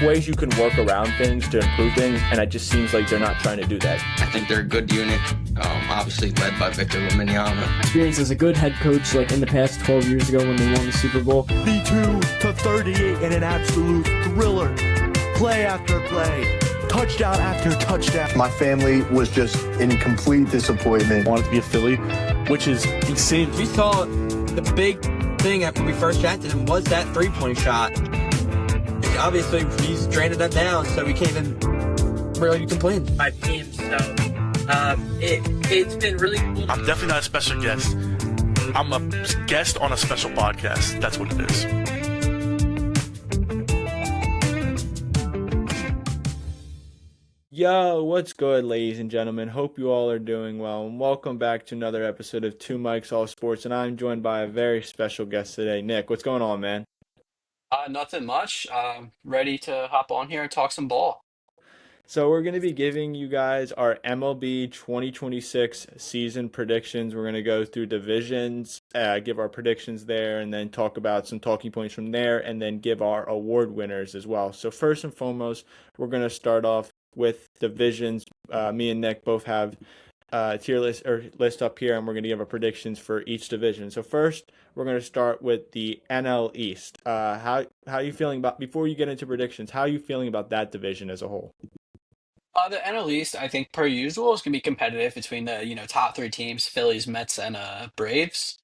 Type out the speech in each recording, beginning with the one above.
ways you can work around things to improve things, and it just seems like they're not trying to do that. I think they're a good unit, obviously led by Victor Wembanyama. Experience as a good head coach, like in the past 12 years ago when they won the Super Bowl. 32-38 in an absolute thriller. Play after play. Touchdown after touchdown. My family was just in complete disappointment. Wanted to be a Philly, which is insane. We saw the big thing after we first drafted him was that three-point shot. Obviously, he's drained that down, so we can't even really complain. My team, so it's been really cool. I'm definitely not a special guest. I'm a guest on a special podcast. That's what it is. Yo, what's good, ladies and gentlemen? Hope you all are doing well, and welcome back to another episode of Two Mics All Sports, and I'm joined by a very special guest today. Nick, what's going on, man? Nothing much. Ready to hop on here and talk some ball. So we're going to be giving you guys our MLB 2026 season predictions. We're going to go through divisions, give our predictions there, and then talk about some talking points from there, and then give our award winners as well. So first and foremost, we're going to start off with divisions. Me and Nick both have tier list up here, and we're going to give our predictions for each division. So first, we're going to start with the NL East. How are you feeling about, before you get into predictions, how are you feeling about that division as a whole? The NL East, I think, per usual, is going to be competitive between the top three teams: Phillies, Mets, and Braves.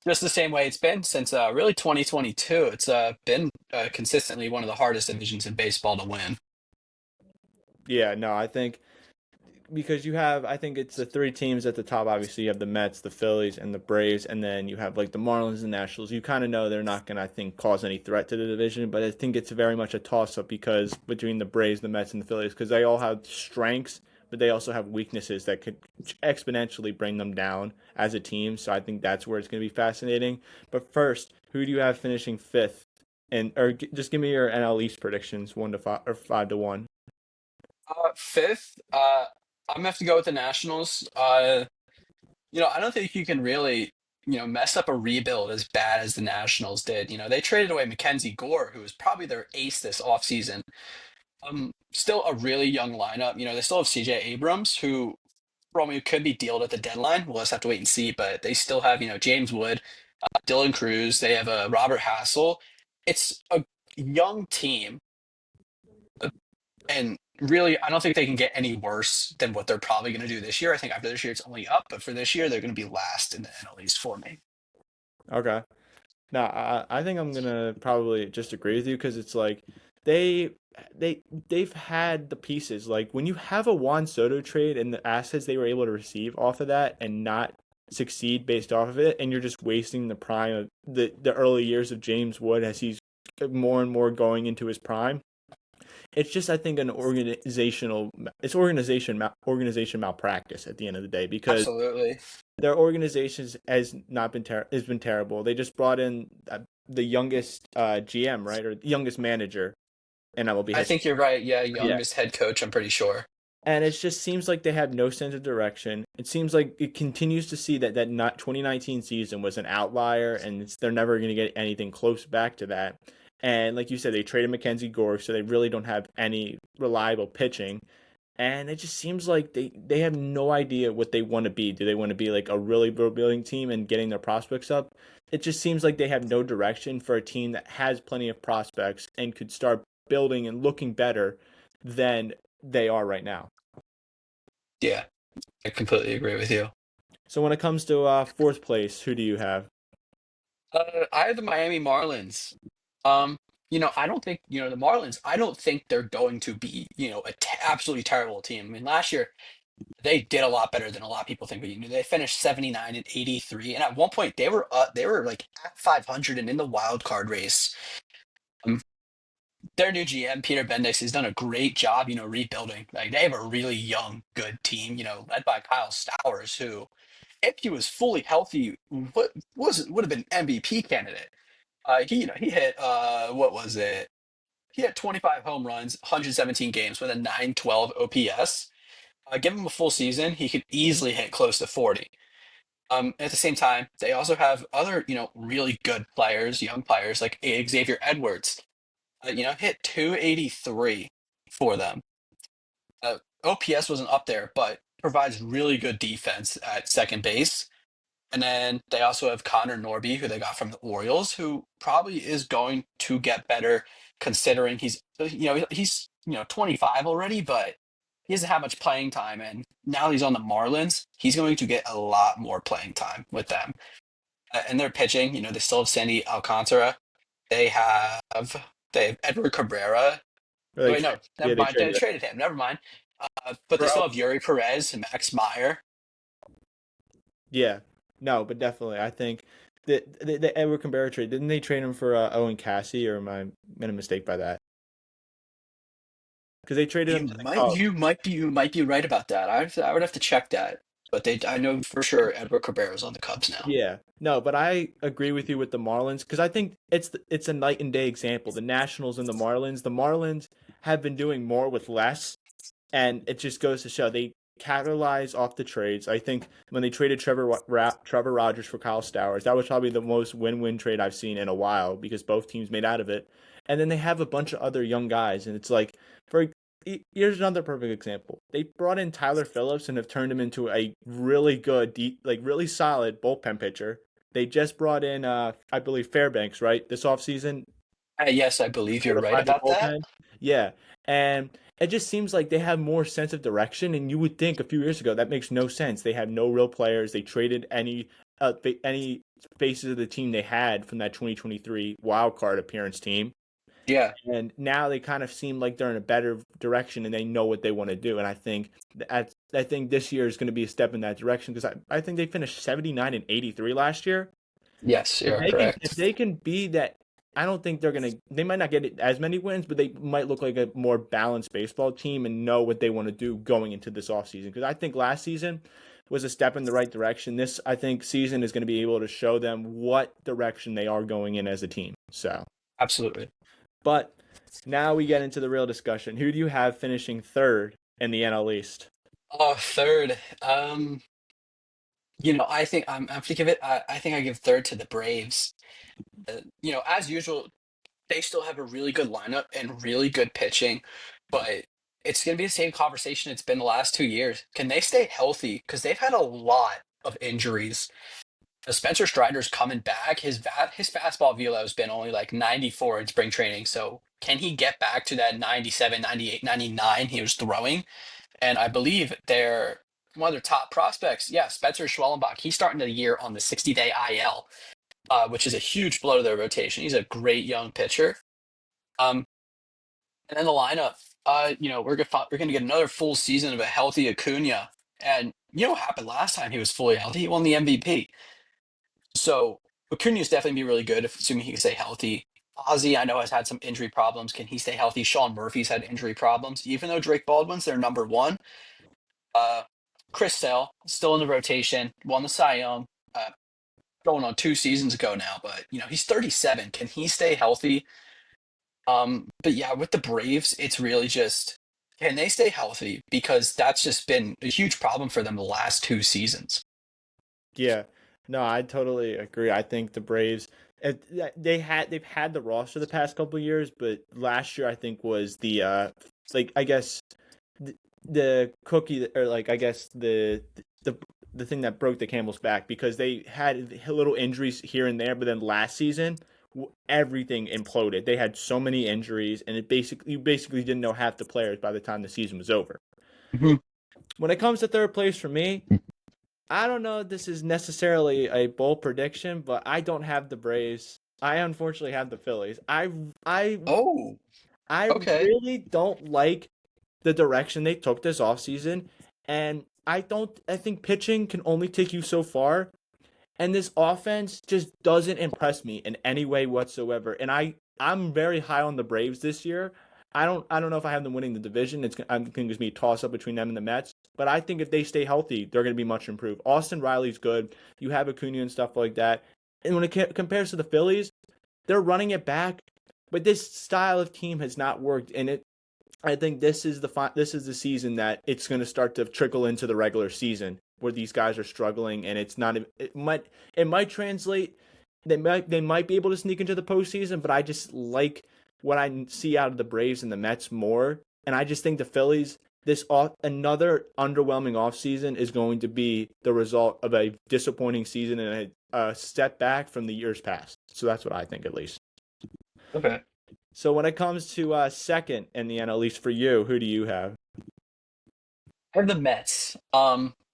Just the same way it's been since really 2022. It's been consistently one of the hardest divisions in baseball to win. Yeah, no, I think because you have, I think it's the three teams at the top. Obviously, you have the Mets, the Phillies, and the Braves, and then you have like the Marlins and Nationals. You kind of know they're not going to, I think, cause any threat to the division, but I think it's very much a toss-up because between the Braves, the Mets, and the Phillies, because they all have strengths, but they also have weaknesses that could exponentially bring them down as a team. So I think that's where it's going to be fascinating. But first, who do you have finishing fifth? Just give me your NL East predictions, 1-5 or 5-1. Fifth, I'm gonna have to go with the Nationals. I don't think you can really, mess up a rebuild as bad as the Nationals did. They traded away Mackenzie Gore, who was probably their ace this offseason. Still a really young lineup. They still have CJ Abrams, who probably could be dealt at the deadline. We'll just have to wait and see. But they still have, James Wood, Dylan Cruz. They have Robert Hassel. It's a young team, and really, I don't think they can get any worse than what they're probably going to do this year. I think after this year, it's only up, but for this year, they're going to be last in the NL East for me. Okay. Now, I think I'm going to probably just agree with you because it's like they've had the pieces. Like when you have a Juan Soto trade and the assets they were able to receive off of that and not succeed based off of it, and you're just wasting the prime of the early years of James Wood as he's more and more going into his prime. It's just, I think, organization malpractice at the end of the day because Absolutely. Their organization has been terrible. They just brought in the youngest GM, right, or the youngest manager in MLB. I think you're right. Yeah, youngest head coach. I'm pretty sure. And it just seems like they have no sense of direction. It seems like it continues to see that 2019 season was an outlier, and they're never going to get anything close back to that. And like you said, they traded Mackenzie Gore, so they really don't have any reliable pitching. And it just seems like they have no idea what they want to be. Do they want to be like a really rebuilding team and getting their prospects up? It just seems like they have no direction for a team that has plenty of prospects and could start building and looking better than they are right now. Yeah, I completely agree with you. So when it comes to fourth place, who do you have? I have the Miami Marlins. I don't think, the Marlins, I don't think they're going to be, absolutely terrible team. I mean, last year they did a lot better than a lot of people think. But, they finished 79 and 83, and at one point they were like at 500 and in the wild card race. Their new GM Peter Bendix has done a great job, rebuilding. Like they have a really young, good team, led by Kyle Stowers, who, if he was fully healthy, would have been MVP candidate. He hit what was it? He had 25 home runs, 117 games with a 912 OPS. Give him a full season, he could easily hit close to 40. At the same time, they also have other, really good players, young players like Xavier Edwards. hit 283 for them. OPS wasn't up there, but provides really good defense at second base. And then they also have Connor Norby, who they got from the Orioles, who probably is going to get better considering he's 25 already, but he doesn't have much playing time. And now he's on the Marlins, he's going to get a lot more playing time with them. And they're pitching, they still have Sandy Alcantara. They have Edward Cabrera. Or they Wait, no, never they mind. They traded traded him. Never mind. But they still have Yuri Perez and Max Meyer. Yeah, no, but definitely, I think the Edward Cabrera trade, didn't they trade him for Owen Cassie, or am I made a mistake by that? Because they traded him to the Cubs. You might be right about that. I would have to check that. But I know for sure Edward Cabrera's on the Cubs now. Yeah, no, but I agree with you with the Marlins because I think it's a night and day example. The Nationals and the Marlins have been doing more with less, and it just goes to show they capitalize off the trades. I think when they traded Trevor Rogers for Kyle Stowers, that was probably the most win-win trade I've seen in a while because both teams made out of it. And then they have a bunch of other young guys, and it's like, here's another perfect example. They brought in Tyler Phillips and have turned him into a really good, really solid bullpen pitcher. They just brought in, I believe, Fairbanks, right, this offseason? Yes, I believe you're right about that. Yeah, and it just seems like they have more sense of direction, and you would think a few years ago that makes no sense. They had no real players. They traded any faces of the team they had from that 2023 wild card appearance team. Yeah. And now they kind of seem like they're in a better direction and they know what they want to do. And I think this year is going to be a step in that direction because I think they finished 79 and 83 last year. Yes, you're correct. If they can be that, I don't think they might not get as many wins, but they might look like a more balanced baseball team and know what they want to do going into this offseason. Because I think last season was a step in the right direction. This, I think, season is going to be able to show them what direction they are going in as a team. So absolutely. But now we get into the real discussion. Who do you have finishing third in the NL East? Oh, third. I think I'm have to give it. I think I give third to the Braves. As usual, they still have a really good lineup and really good pitching, but it's going to be the same conversation it's been the last 2 years. Can they stay healthy? Because they've had a lot of injuries. Spencer Strider's coming back. His fastball velo has been only like 94 in spring training. So can he get back to that 97, 98, 99 he was throwing? And I believe they're one of their top prospects. Yeah, Spencer Schwellenbach. He's starting the year on the 60-day IL, which is a huge blow to their rotation. He's a great young pitcher. And then the lineup, we're gonna get another full season of a healthy Acuna. And you know what happened last time he was fully healthy? He won the MVP. So Acuna is definitely be really good, assuming he can stay healthy. Ozzy, I know, has had some injury problems. Can he stay healthy? Sean Murphy's had injury problems. Even though Drake Baldwin's their number one, Chris Sale still in the rotation, won the Cy Young, going on 2 seasons ago now. But he's 37. Can he stay healthy? But yeah, with the Braves, it's really just, can they stay healthy? Because that's just been a huge problem for them the last 2 seasons. Yeah. No, I totally agree. I think the Braves, they've had the roster the past couple of years, but last year I think was the I guess the cookie, or I guess the thing that broke the camel's back, because they had little injuries here and there, but then last season everything imploded. They had so many injuries, and you basically didn't know half the players by the time the season was over. Mm-hmm. When it comes to third place for me, I don't know if this is necessarily a bold prediction, but I don't have the Braves. I unfortunately have the Phillies. I really don't like the direction they took this offseason, and I think pitching can only take you so far, and this offense just doesn't impress me in any way whatsoever. And I'm very high on the Braves this year. I don't know if I have them winning the division. I think it's going to be a toss-up between them and the Mets. But I think if they stay healthy, they're going to be much improved. Austin Riley's good. You have Acuna and stuff like that. And when it compares to the Phillies, they're running it back. But this style of team has not worked. And I think this is the season that it's going to start to trickle into the regular season, where these guys are struggling. And it might translate. They might be able to sneak into the postseason. But I just like what I see out of the Braves and the Mets more. And I just think the Phillies, another underwhelming offseason is going to be the result of a disappointing season and a step back from the years past. So that's what I think, at least. Okay. So when it comes to second in the NL, at least for you, who do you have? I have the Mets.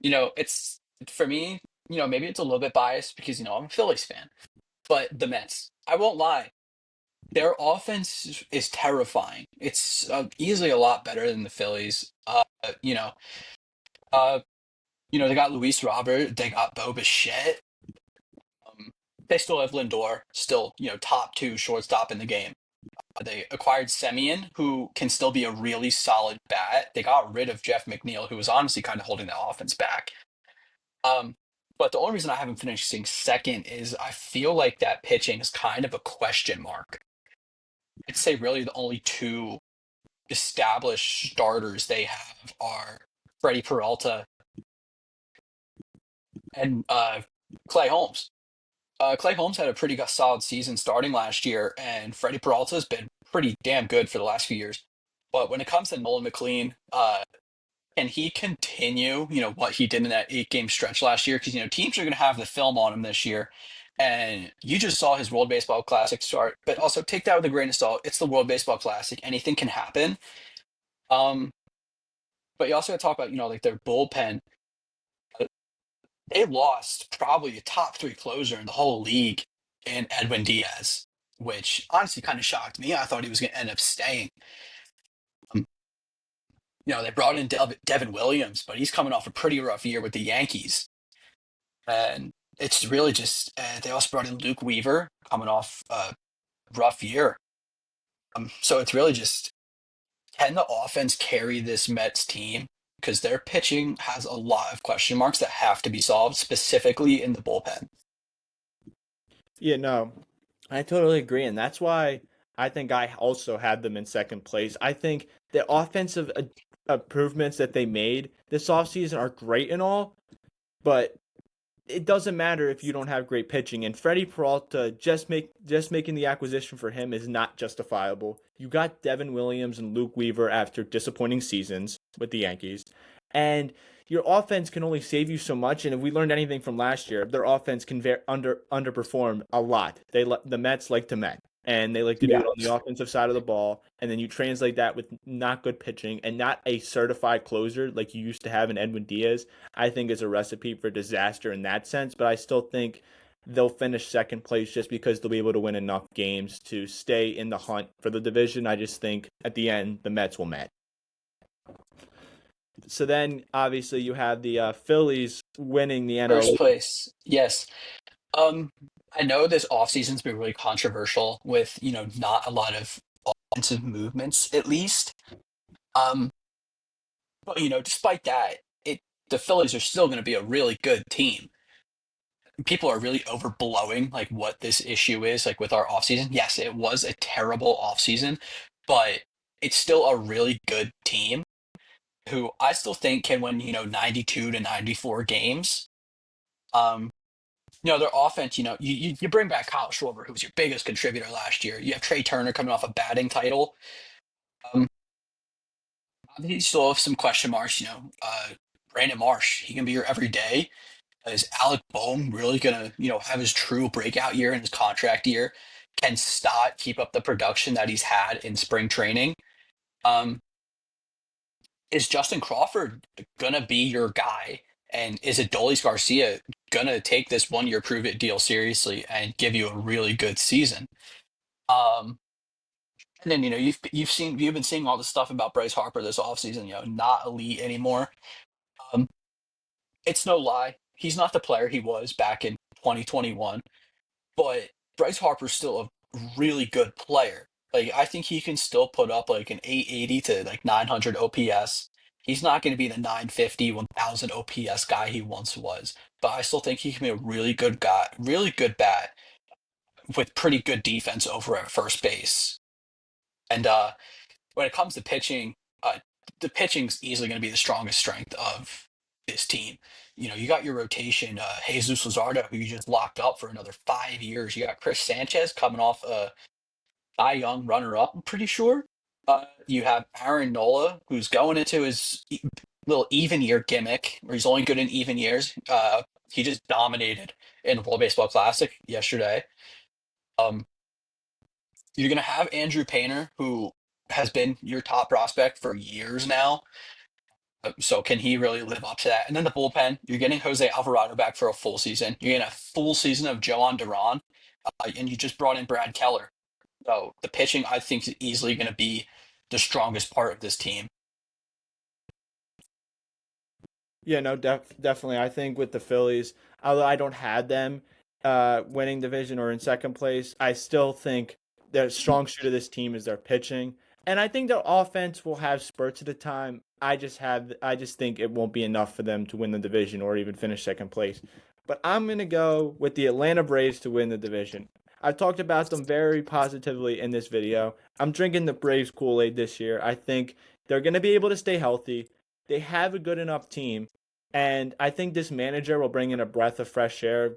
It's for me, maybe it's a little bit biased because, I'm a Phillies fan, but the Mets, I won't lie. Their offense is terrifying. It's easily a lot better than the Phillies. You know, uh, they got Luis Robert, they got Bo Bichette. Um, they still have Lindor, still, top two shortstop in the game. They acquired Semien, who can still be a really solid bat. They got rid of Jeff McNeil, who was honestly kind of holding the offense back. Um, but the only reason I haven't finished seeing second is I feel like that pitching is kind of a question mark. I'd say really the only two established starters they have are Freddie Peralta and Clay Holmes. Clay Holmes had a pretty solid season starting last year, and Freddie Peralta has been pretty damn good for the last few years. But when it comes to Nolan McLean, can he continue, what he did in that 8-game stretch last year? Because, teams are going to have the film on him this year. And you just saw his World Baseball Classic start, but also take that with a grain of salt. It's the World Baseball Classic. Anything can happen. Um, but you also got to talk about, like their bullpen. They lost probably a top 3 closer in the whole league in Edwin Diaz, which honestly kind of shocked me. I thought he was going to end up staying. They brought in Devin Williams, but he's coming off a pretty rough year with the Yankees. And it's really just, they also brought in Luke Weaver coming off a rough year. So it's really just, can the offense carry this Mets team? Because their pitching has a lot of question marks that have to be solved, specifically in the bullpen. Yeah, no, I totally agree. And that's why I think I also had them in second place. I think the offensive improvements that they made this offseason are great and all, but it doesn't matter if you don't have great pitching. And Freddie Peralta, just making the acquisition for him is not justifiable. You got Devin Williams and Luke Weaver after disappointing seasons with the Yankees, and your offense can only save you so much. And if we learned anything from last year, their offense can underperform a lot. The Mets like to Met, and they like to do it on the offensive side of the ball. And then you translate that with not good pitching and not a certified closer like you used to have in Edwin Diaz, I think is a recipe for disaster in that sense. But I still think they'll finish second place just because they'll be able to win enough games to stay in the hunt for the division. I just think at the end, the Mets will Met. So then, obviously, you have the Phillies winning the NL. First place, yes. I know this offseason's been really controversial with, not a lot of offensive movements, at least. But, despite that, the Phillies are still going to be a really good team. People are really overblowing, like, what this issue is, like, with our offseason. Yes, it was a terrible offseason, but it's still a really good team who I still think can win, 92 to 94 games. Their offense, you bring back Kyle Schwarber, who was your biggest contributor last year. You have Trey Turner coming off a batting title. You still have some question marks, Brandon Marsh, he can be here every day. Is Alec Boehm really going to, have his true breakout year in his contract year? Can Stott keep up the production that he's had in spring training? Is Justin Crawford going to be your guy? And is Adolis Garcia going to take this 1-year prove-it deal seriously and give you a really good season? And then, you've been seeing all the stuff about Bryce Harper this offseason, not elite anymore. It's no lie. He's not the player he was back in 2021, but Bryce Harper's still a really good player. Like, I think he can still put up like an 880 to like 900 OPS. He's not going to be the 950, 1000 OPS guy he once was, but I still think he can be a really good guy, really good bat with pretty good defense over at first base. And when it comes to pitching, the pitching's easily going to be the strongest strength of this team. You got your rotation, Jesus Luzardo, who you just locked up for another 5 years. You got Chris Sanchez coming off a Cy Young runner-up, I'm pretty sure. You have Aaron Nola, who's going into his little even year gimmick, where he's only good in even years. He just dominated in the World Baseball Classic yesterday. Um, you're gonna have Andrew Painter, who has been your top prospect for years now. So can he really live up to that? And then the bullpen, you're getting Jose Alvarado back for a full season. You're getting a full season of Joan Duran, and you just brought in Brad Keller. So the pitching, I think, is easily going to be the strongest part of this team. Yeah, no, definitely. I think with the Phillies, although I don't have them winning division or in second place, I still think the strong suit of this team is their pitching, and I think their offense will have spurts at a time. I just think it won't be enough for them to win the division or even finish second place. But I'm gonna go with the Atlanta Braves to win the division. I've talked about them very positively in this video. I'm drinking the Braves Kool-Aid this year. I think they're gonna be able to stay healthy. They have a good enough team. And I think this manager will bring in a breath of fresh air.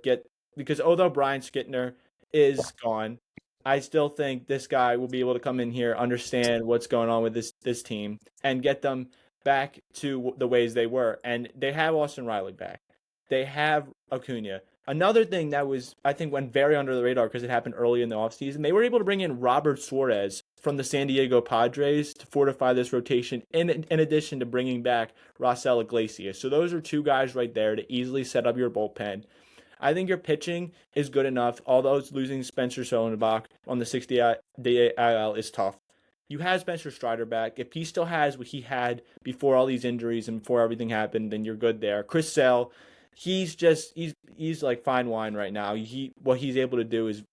Because although Brian Skitner is gone, I still think this guy will be able to come in here, understand what's going on with this team, and get them back to the ways they were. And they have Austin Riley back. They have Acuna. Another thing that was, I think, went very under the radar because it happened early in the offseason, they were able to bring in Robert Suarez from the San Diego Padres to fortify this rotation in addition to bringing back Raisel Iglesias. So those are two guys right there to easily set up your bullpen. I think your pitching is good enough, although losing Spencer Sollenbach on the 60-day IL is tough. You have Spencer Strider back. If he still has what he had before all these injuries and before everything happened, then you're good there. Chris Sale, he's like fine wine right now. What he's able to do is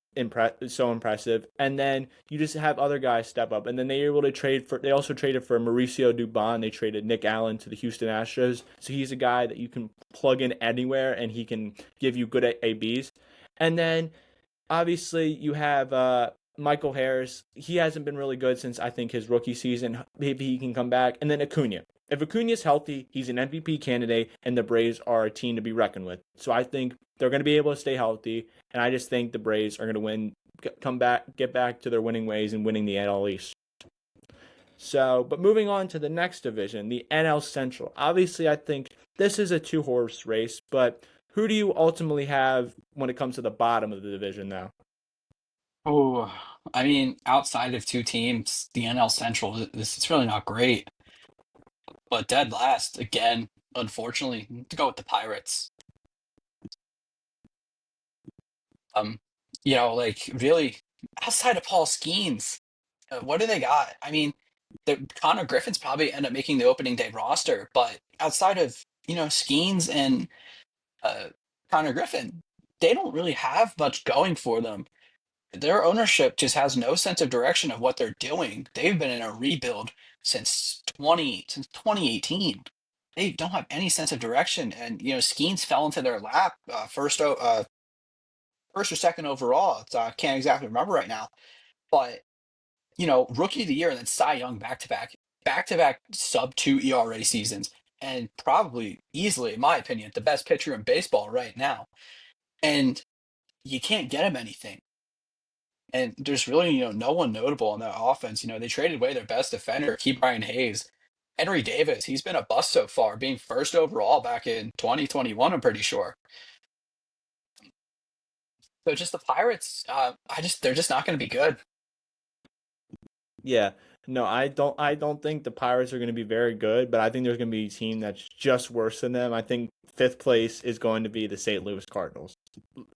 so impressive. And then you just have other guys step up. And then they also traded for Mauricio Dubon. They traded Nick Allen to the Houston Astros. So he's a guy that you can plug in anywhere and he can give you good ABs. And then obviously you have Michael Harris. He hasn't been really good since I think his rookie season. Maybe he can come back. And then Acuna. If Acuna's healthy, he's an MVP candidate, and the Braves are a team to be reckoned with. So I think they're going to be able to stay healthy, and I just think the Braves are going to win, get back to their winning ways and winning the NL East. So, but moving on to the next division, the NL Central. Obviously, I think this is a two-horse race, but who do you ultimately have when it comes to the bottom of the division now? Oh, I mean, outside of two teams, the NL Central, this is really not great. But dead last, again, unfortunately, to go with the Pirates. Um, like really, outside of Paul Skeens, what do they got? I mean, Connor Griffin's probably end up making the opening day roster, but outside of Skeens and uh, Connor Griffin, they don't really have much going for them. Their ownership just has no sense of direction of what they're doing. They've been in a rebuild since 2018. They don't have any sense of direction, and Skeens fell into their lap first or second overall. I can't exactly remember right now, but rookie of the year and then Cy Young back to back sub 2 ERA seasons, and probably easily, in my opinion, the best pitcher in baseball right now. And you can't get him anything. And there's really, no one notable on that offense. They traded away their best defender, Brian Hayes. Henry Davis, he's been a bust so far, being first overall back in 2021, I'm pretty sure. So just the Pirates, they're just not going to be good. Yeah. No, I don't think the Pirates are going to be very good, but I think there's going to be a team that's just worse than them. I think fifth place is going to be the St. Louis Cardinals.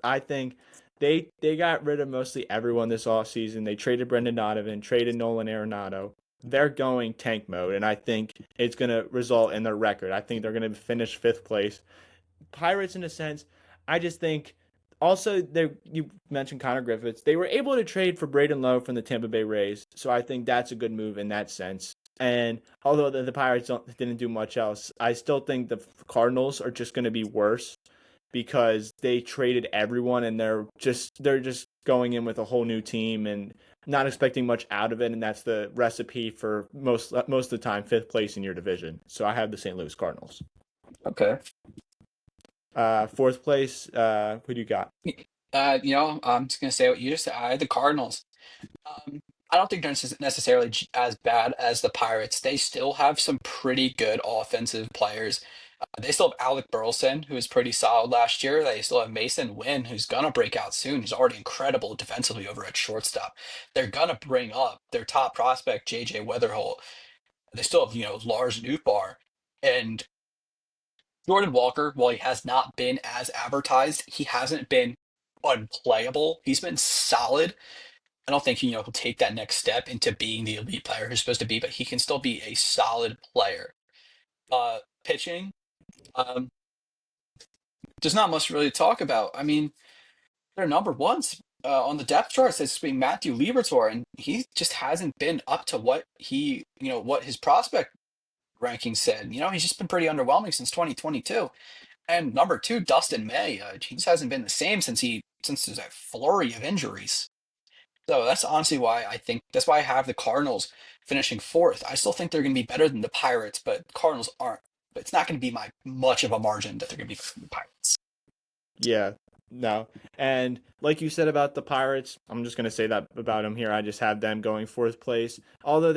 I think they got rid of mostly everyone this offseason. They traded Brendan Donovan, traded Nolan Arenado. They're going tank mode, and I think it's going to result in their record. I think they're going to finish fifth place. Pirates, in a sense, I just think. Also, you mentioned Connor Griffiths. They were able to trade for Braden Lowe from the Tampa Bay Rays, so I think that's a good move in that sense. And although the Pirates didn't do much else, I still think the Cardinals are just going to be worse because they traded everyone and they're just going in with a whole new team and not expecting much out of it. And that's the recipe for most of the time fifth place in your division. So I have the St. Louis Cardinals. Okay. Fourth place, who do you got? I'm just gonna say what you just said. I had the Cardinals. I don't think they're necessarily as bad as the Pirates. They still have some pretty good offensive players. They still have Alec Burleson, who was pretty solid last year. They still have Mason Wynn, who's gonna break out soon. He's already incredible defensively over at shortstop. They're gonna bring up their top prospect, JJ Weatherholt. They still have, Lars Nootbaar. And Jordan Walker, while he has not been as advertised, he hasn't been unplayable. He's been solid. I don't think he'll take that next step into being the elite player he's supposed to be, but he can still be a solid player. Pitching, um, there's not much really to talk about. I mean, their number ones on the depth chart says being Matthew Liberatore, and he just hasn't been up to what what his prospect ranking said. He's just been pretty underwhelming since 2022. And number two, Dustin May, he just hasn't been the same since there's a flurry of injuries. So that's honestly why that's why I have the Cardinals finishing fourth. I still think they're going to be better than the Pirates, but Cardinals aren't. But it's not going to be much of a margin that they're going to be better than the Pirates. Yeah, no. And like you said about the Pirates, I'm just going to say that about them here. I just have them going fourth place. Although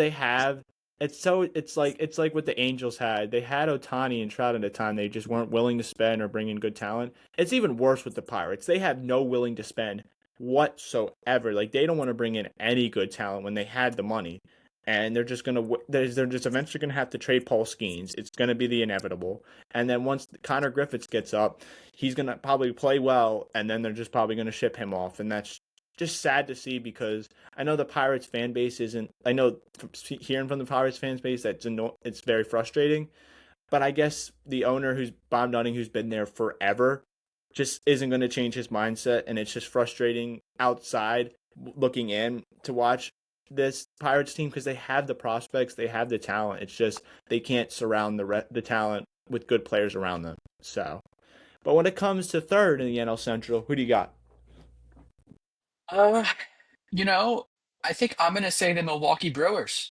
it's like what the Angels had. They had Ohtani and Trout at a time. They just weren't willing to spend or bring in good talent. It's even worse with the Pirates. They have no willing to spend whatsoever. Like, they don't want to bring in any good talent when they had the money. And they're just eventually gonna have to trade Paul Skeens. It's gonna be the inevitable. And then once Connor Griffiths gets up, he's gonna probably play well, and then they're just probably gonna ship him off. And that's just sad to see, because I know the Pirates fan base isn't. I know hearing from the Pirates fan base it's very frustrating. But I guess the owner, who's Bob Nutting, who's been there forever, just isn't going to change his mindset, and it's just frustrating outside looking in to watch this Pirates team, because they have the prospects, they have the talent. It's just they can't surround the talent with good players around them. So, but when it comes to third in the NL Central, who do you got? Uh, I think I'm gonna say the Milwaukee Brewers.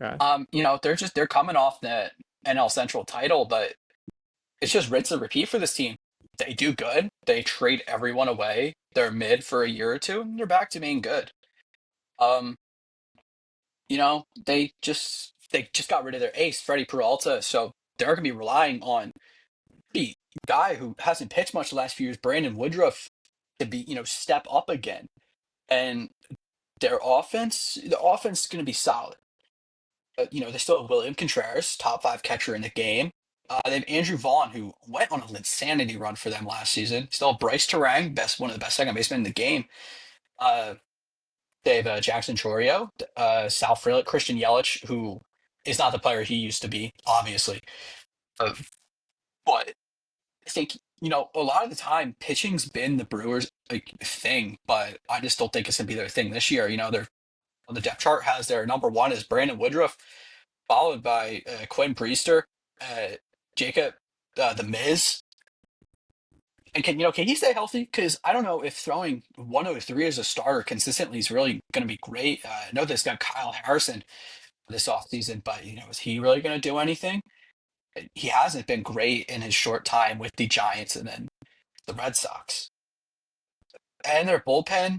Okay. They're coming off the NL Central title, but it's just rinse and repeat for this team. They do good. They trade everyone away. They're mid for a year or two, and they're back to being good. Um, they just got rid of their ace, Freddie Peralta, so they're gonna be relying on the guy who hasn't pitched much the last few years, Brandon Woodruff, to be, step up again. And the offense is gonna be solid. They still have William Contreras, top five catcher in the game. They have Andrew Vaughn, who went on an insanity run for them last season. Still have Bryce Terang, one of the best second basemen in the game. Uh, they have Jackson Chorio, Sal Frelick, Christian Yelich, who is not the player he used to be, obviously. Uh, but I think, a lot of the time, pitching's been the Brewers' thing, but I just don't think it's going to be their thing this year. They're on the depth chart has their number one is Brandon Woodruff, followed by Quinn Priester, Jacob, the Miz. And can he stay healthy? Because I don't know if throwing 103 as a starter consistently is really going to be great. I know this guy Kyle Harrison this offseason, but is he really going to do anything? He hasn't been great in his short time with the Giants and then the Red Sox. And their bullpen,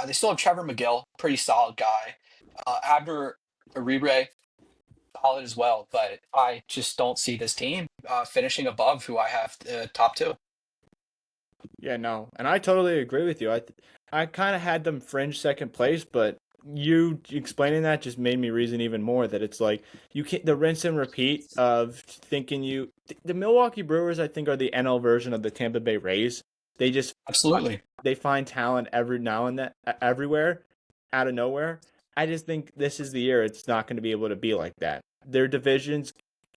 they still have Trevor McGill, pretty solid guy. Abner Uribe, solid as well. But I just don't see this team finishing above who I have top two. Yeah, no, and I totally agree with you. I kind of had them fringe second place, but you explaining that just made me reason even more that it's like you can't the rinse and repeat of thinking the Milwaukee Brewers, I think, are the NL version of the Tampa Bay Rays. They just Absolutely. they find talent every now and then, everywhere, out of nowhere. I just think this is the year it's not going to be able to be like that. Their division's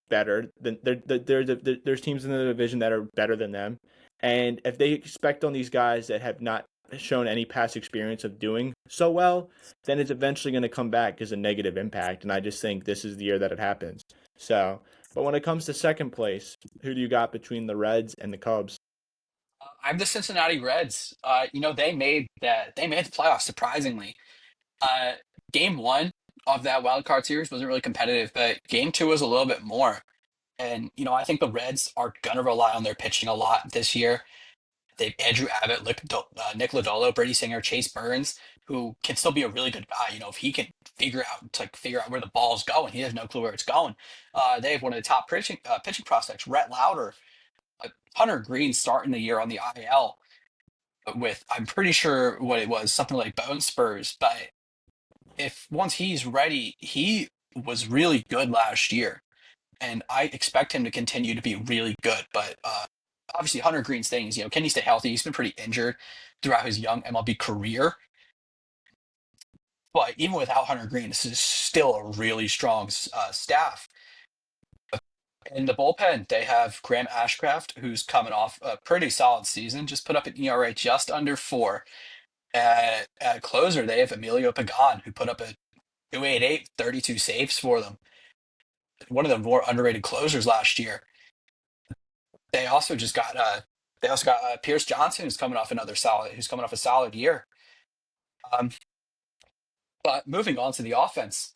better than there's teams in the division that are better than them. And if they expect on these guys that have not shown any past experience of doing so well, then it's eventually going to come back as a negative impact. And I just think this is the year that it happens. So, but when it comes to second place, who do you got between the Reds and the Cubs? I'm the Cincinnati Reds. They made the playoffs surprisingly. Uh, Game one of that wild card series wasn't really competitive, but game two was a little bit more. And I think the Reds are gonna rely on their pitching a lot this year. They've Andrew Abbott, Nick Lodolo, Brady Singer, Chase Burns, who can still be a really good guy. If he can figure out where the ball's going, he has no clue where it's going. They have one of the top pitching prospects, Rhett Lauder. Hunter Green starting the year on the IL with, I'm pretty sure what it was, something like bone spurs. But if once he's ready, he was really good last year, and I expect him to continue to be really good. But obviously, Hunter Green's thing is, can he stay healthy? He's been pretty injured throughout his young MLB career. But even without Hunter Green, this is still a really strong staff. In the bullpen, they have Graham Ashcraft, who's coming off a pretty solid season, just put up an ERA just under 4. At closer, they have Emilio Pagan, who put up a 2.88, 32 saves for them. One of the more underrated closers last year. They also got Pierce Johnson, who's coming off a solid year. But moving on to the offense,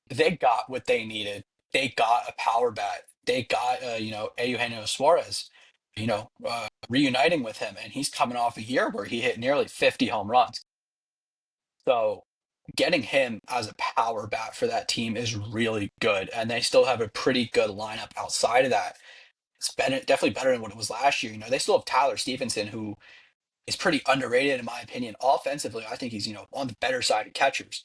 they got what they needed. They got a power bat. They got Eugenio Suarez, reuniting with him, and he's coming off a year where he hit nearly 50 home runs. So getting him as a power bat for that team is really good, and they still have a pretty good lineup outside of that. It's definitely better than what it was last year. They still have Tyler Stevenson, who is pretty underrated in my opinion. Offensively, I think he's on the better side of catchers.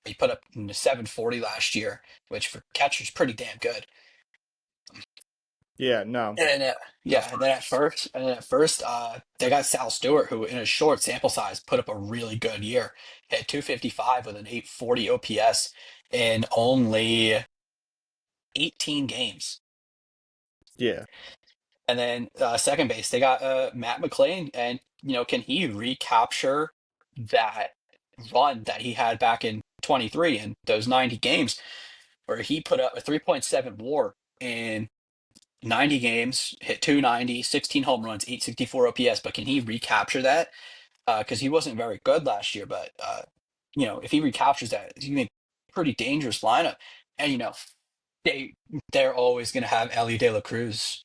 He put up 740 last year, which for catchers pretty damn good. Yeah, no. And then at first, they got Sal Stewart, who in a short sample size put up a really good year. Hit 255 with an 840 OPS in only 18 games. Yeah. And then second base, they got Matt McClain, and can he recapture that run that he had back in 23 in those 90 games, where he put up a 3.7 WAR in 90 games, hit 290, 16 home runs, 864 OPS. But can he recapture that? Because he wasn't very good last year. But if he recaptures that, he's gonna be a pretty dangerous lineup. And they're always gonna have Ellie De La Cruz.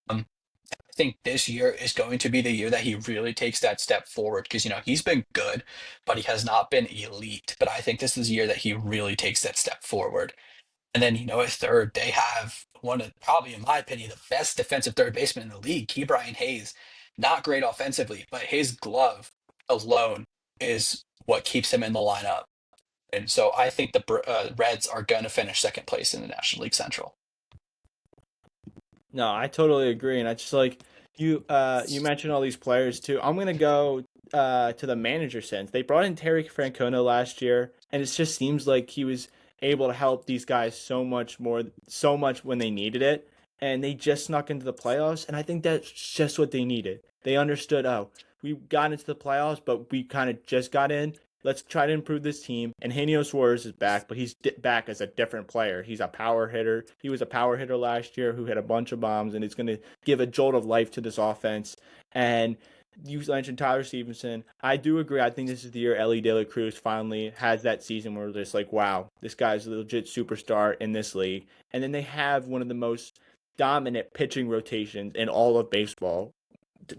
I think this year is going to be the year that he really takes that step forward, because he's been good, but he has not been elite. But I think this is the year that he really takes that step forward. And then at third, they have one of, probably in my opinion, the best defensive third baseman in the league, Ke'Bryan Hayes. Not great offensively, but his glove alone is what keeps him in the lineup. And so I think the Reds are going to finish second place in the National League Central. No, I totally agree, and I just like you. You mentioned all these players too. I'm gonna go to the manager sense. They brought in Terry Francona last year, and it just seems like he was able to help these guys so much when they needed it, and they just snuck into the playoffs. And I think that's just what they needed. They understood, we got into the playoffs, but we kind of just got in. Let's try to improve this team. And Eugenio Suarez is back, but he's back as a different player. He's a power hitter. He was a power hitter last year who hit a bunch of bombs, and it's going to give a jolt of life to this offense. And you mentioned Tyler Stevenson. I do agree. I think this is the year Ellie De La Cruz finally has that season where they're just like, wow, this guy's a legit superstar in this league. And then they have one of the most dominant pitching rotations in all of baseball,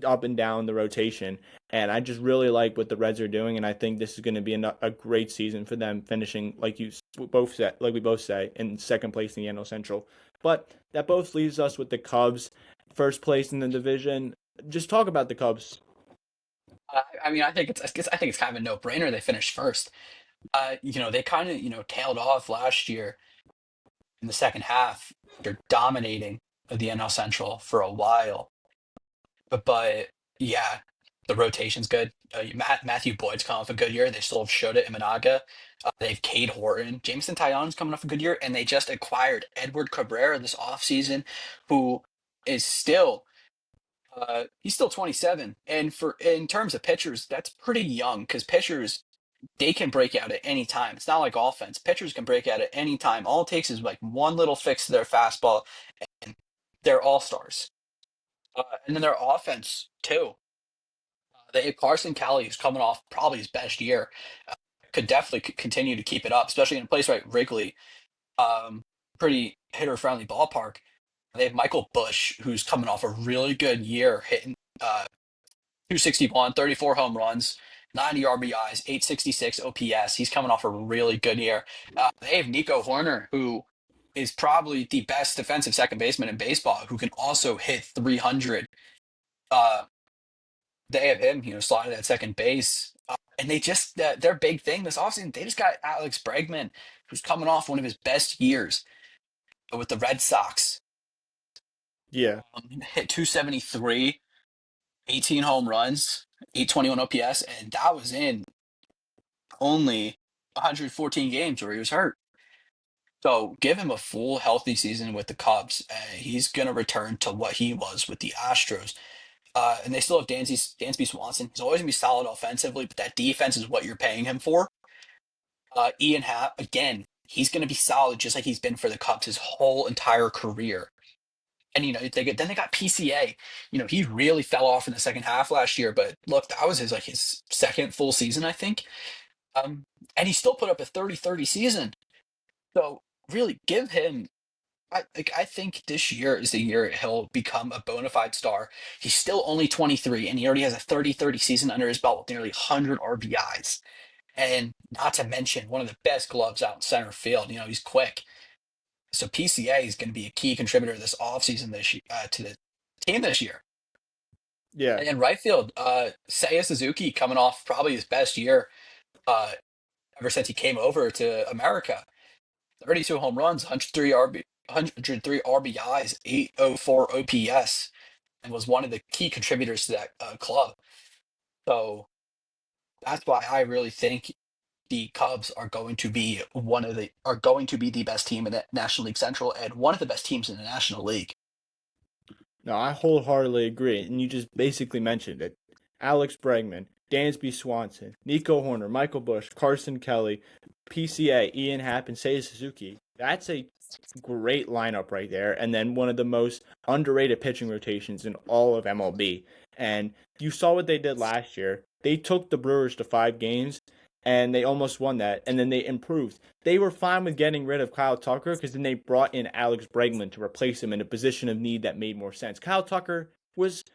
up and down the rotation. And I just really like what the Reds are doing, and I think this is going to be a great season for them, finishing like we both say, in second place in the NL Central. But that both leaves us with the Cubs, first place in the division. Just talk about the Cubs. I think it's kind of a no-brainer. They finished first. They kind of tailed off last year in the second half. They're dominating the NL Central for a while. But yeah, the rotation's good. Matthew Boyd's coming off a good year. They still have Shota Imanaga. They have Cade Horton. Jameson Taillon's coming off a good year. And they just acquired Edward Cabrera this offseason, who is still he's still 27. And in terms of pitchers, that's pretty young, because pitchers, they can break out at any time. It's not like offense. Pitchers can break out at any time. All it takes is like one little fix to their fastball, and they're all-stars. And then their offense, too. They have Carson Kelly, who's coming off probably his best year. Could definitely continue to keep it up, especially in a place like Wrigley. Pretty hitter-friendly ballpark. They have Michael Busch, who's coming off a really good year, hitting 261, 34 home runs, 90 RBIs, 866 OPS. He's coming off a really good year. They have Nico Horner, who is probably the best defensive second baseman in baseball, who can also hit 300. Uh, they have him, slotted at second base. And they just, their big thing this offseason, they just got Alex Bregman, who's coming off one of his best years with the Red Sox. Yeah. Hit 273, 18 home runs, 821 OPS, and that was in only 114 games where he was hurt. So give him a full healthy season with the Cubs. He's going to return to what he was with the Astros. And they still have Dansby Swanson. He's always going to be solid offensively, but that defense is what you're paying him for. Ian Happ, again, he's going to be solid just like he's been for the Cubs his whole entire career. And, then they got PCA. He really fell off in the second half last year, but look, that was his second full season, I think. And he still put up a 30-30 season. So really give him, I think this year is the year he'll become a bona fide star. He's still only 23, and he already has a 30-30 season under his belt with nearly 100 RBIs. And not to mention one of the best gloves out in center field. He's quick. So PCA is going to be a key contributor this offseason to the team this year. Yeah. And in right field, Seiya Suzuki coming off probably his best year ever since he came over to America. 32 home runs, 103 RBIs, 804 OPS, and was one of the key contributors to that club. So that's why I really think the Cubs are going to be the best team in the National League Central and one of the best teams in the National League. No, I wholeheartedly agree. And you just basically mentioned it. Alex Bregman, Dansby Swanson, Nico Horner, Michael Busch, Carson Kelly, PCA, Ian Happ, and Seiya Suzuki. That's a great lineup right there. And then one of the most underrated pitching rotations in all of MLB. And you saw what they did last year. They took the Brewers to 5 games, and they almost won that. And then they improved. They were fine with getting rid of Kyle Tucker because then they brought in Alex Bregman to replace him in a position of need that made more sense. Kyle Tucker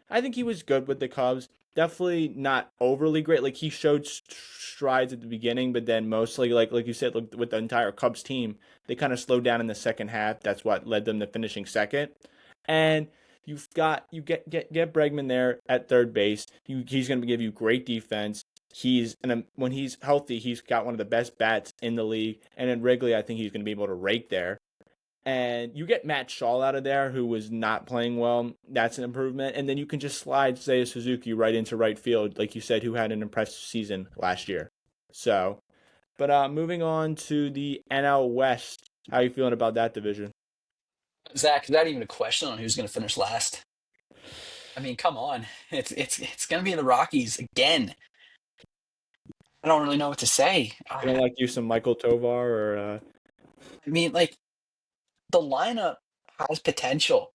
I think he was good with the Cubs. Definitely not overly great. Like, he showed strides at the beginning, but then mostly, like you said, with the entire Cubs team, they kind of slowed down in the second half. That's what led them to finishing second. And you get Bregman there at third base. He's going to give you great defense. When he's healthy, he's got one of the best bats in the league. And in Wrigley, I think he's going to be able to rake there. And you get Matt Shaw out of there, who was not playing well. That's an improvement. And then you can just slide Seiya Suzuki right into right field, like you said, who had an impressive season last year. So, but moving on to the NL West, how are you feeling about that division? Zach, is that even a question on who's going to finish last? I mean, come on. It's going to be the Rockies again. I don't really know what to say. I don't like you some Michael Tovar or. I mean, the lineup has potential,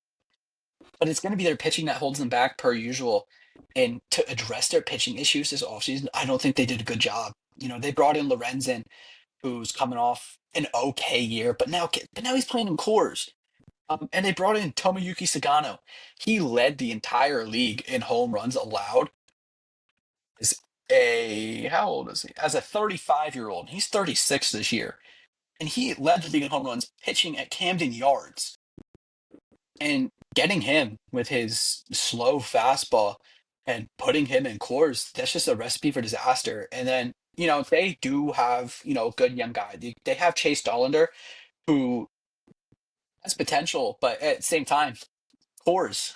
but it's going to be their pitching that holds them back per usual. And to address their pitching issues this offseason, I don't think they did a good job. They brought in Lorenzen, who's coming off an okay year, but now he's playing in Coors. And they brought in Tomoyuki Sagano. He led the entire league in home runs allowed. How old is he? As a 35-year-old. He's 36 this year. And he led the league in home runs pitching at Camden Yards. And getting him with his slow fastball and putting him in Coors, that's just a recipe for disaster. And then, they do have, a good young guy. They have Chase Dollander, who has potential, but at the same time, Coors.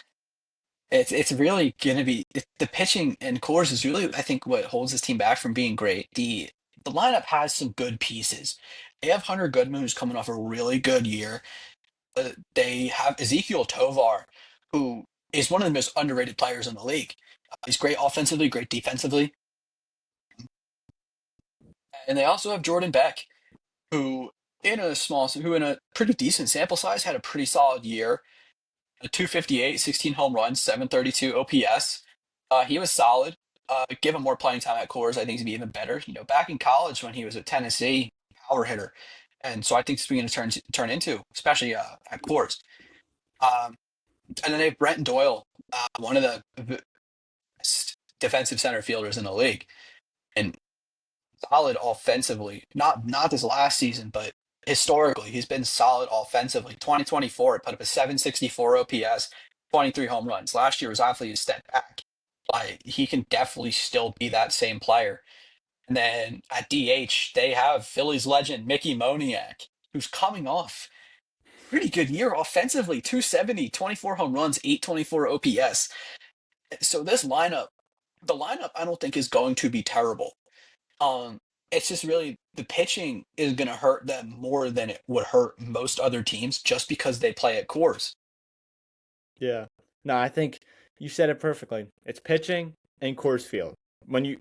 It's really going to be the pitching in Coors is really, I think, what holds this team back from being great. The lineup has some good pieces. They have Hunter Goodman, who's coming off a really good year. They have Ezekiel Tovar, who is one of the most underrated players in the league. He's great offensively, great defensively. And they also have Jordan Beck, who in a pretty decent sample size had a pretty solid year. A 258, 16 home runs, 732 OPS. He was solid. Give him more playing time at Coors, I think he'd be even better. Back in college when he was at Tennessee, power hitter. And so I think it's going to turn into, especially at Coors. And then they have Brent Doyle, one of the best defensive center fielders in the league. and solid offensively. Not this last season, but historically, he's been solid offensively. 2024, he put up a 764 OPS, 23 home runs. Last year was obviously a step back, but he can definitely still be that same player. And then at DH, they have Phillies legend Mickey Moniak, who's coming off pretty good year offensively, 270, 24 home runs, 824 OPS. So this lineup, the lineup I don't think is going to be terrible. Um, it's just really the pitching is going to hurt them more than it would hurt most other teams just because they play at Coors. Yeah. No, I think you said it perfectly. It's pitching and Coors Field. Exactly.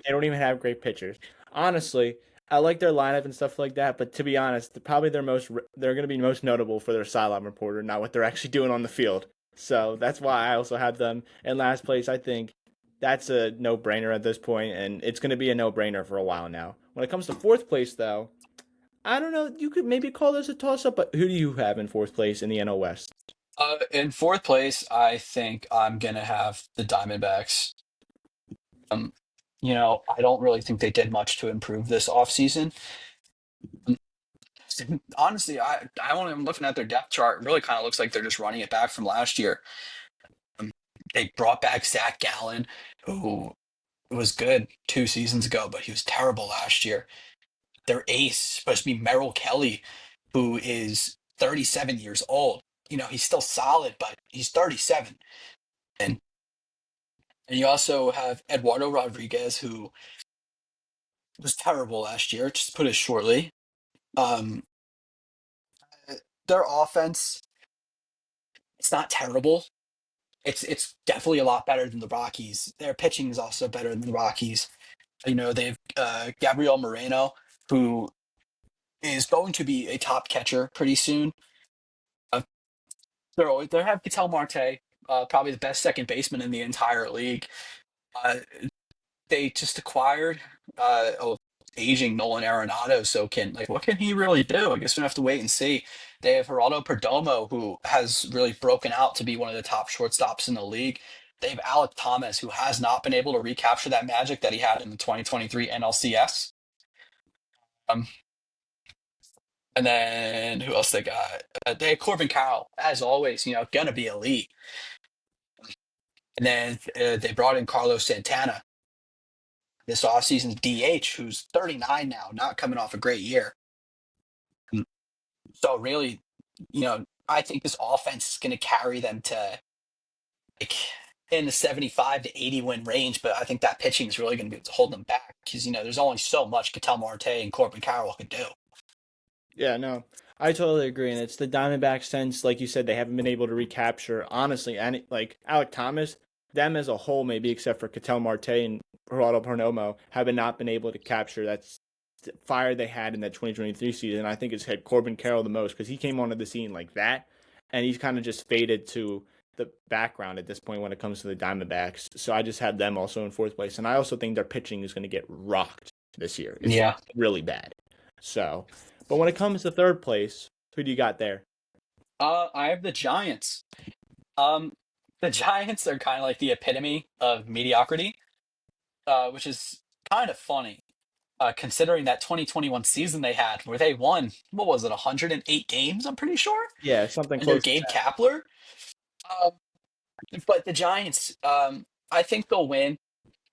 They don't even have great pitchers. Honestly, I like their lineup and stuff like that, but to be honest, probably they're going to be most notable for their sideline reporter, not what they're actually doing on the field. So that's why I also have them in last place. I think that's a no-brainer at this point, and it's going to be a no-brainer for a while now. When it comes to fourth place, though, I don't know. You could maybe call this a toss-up, but who do you have in fourth place in the NL West? In fourth place, I think I'm gonna have the Diamondbacks. Um, I don't really think they did much to improve this offseason. Honestly, I'm looking at their depth chart. It really kind of looks like they're just running it back from last year. They brought back Zach Gallen, who was good 2 seasons ago, but he was terrible last year. Their ace supposed to be Merrill Kelly, who is 37 years old. He's still solid, but he's 37. And and you also have Eduardo Rodriguez, who was terrible last year, just to put it shortly. Um, their offense, it's not terrible. It's definitely a lot better than the Rockies. Their pitching is also better than the Rockies. They have Gabriel Moreno, who is going to be a top catcher pretty soon. Uh, they have Ketel Marte, probably the best second baseman in the entire league. Uh, they just acquired aging Nolan Arenado, so what can he really do? I guess we have to wait and see. They have Geraldo Perdomo, who has really broken out to be one of the top shortstops in the league. They have Alec Thomas, who has not been able to recapture that magic that he had in the 2023 NLCS. Um, and then who else they got? They have Corbin Carroll, as always, gonna be elite. And then they brought in Carlos Santana, this offseason's DH, who's 39 now, not coming off a great year. So really, I think this offense is going to carry them to like in the 75 to 80 win range, but I think that pitching is really going to be able to hold them back because there's only so much Ketel Marte and Corbin Carroll could do. Yeah, no, I totally agree, and it's the Diamondbacks since, like you said, they haven't been able to recapture. Honestly, and like Alec Thomas, them as a whole, maybe except for Ketel Marte and Geraldo Perdomo, have not been able to capture that fire they had in that 2023 season. I think it's had Corbin Carroll the most because he came onto the scene like that, and he's kind of just faded to the background at this point when it comes to the Diamondbacks. So I just have them also in fourth place, and I also think their pitching is going to get rocked this year. It's really bad. So, but when it comes to third place, who do you got there? I have the Giants. The Giants are kind of like the epitome of mediocrity, which is kind of funny. Considering that 2021 season they had where they won, what was it, 108 games, I'm pretty sure? Yeah, something Under close to Gabe that. Kapler. Um, but the Giants, I think they'll win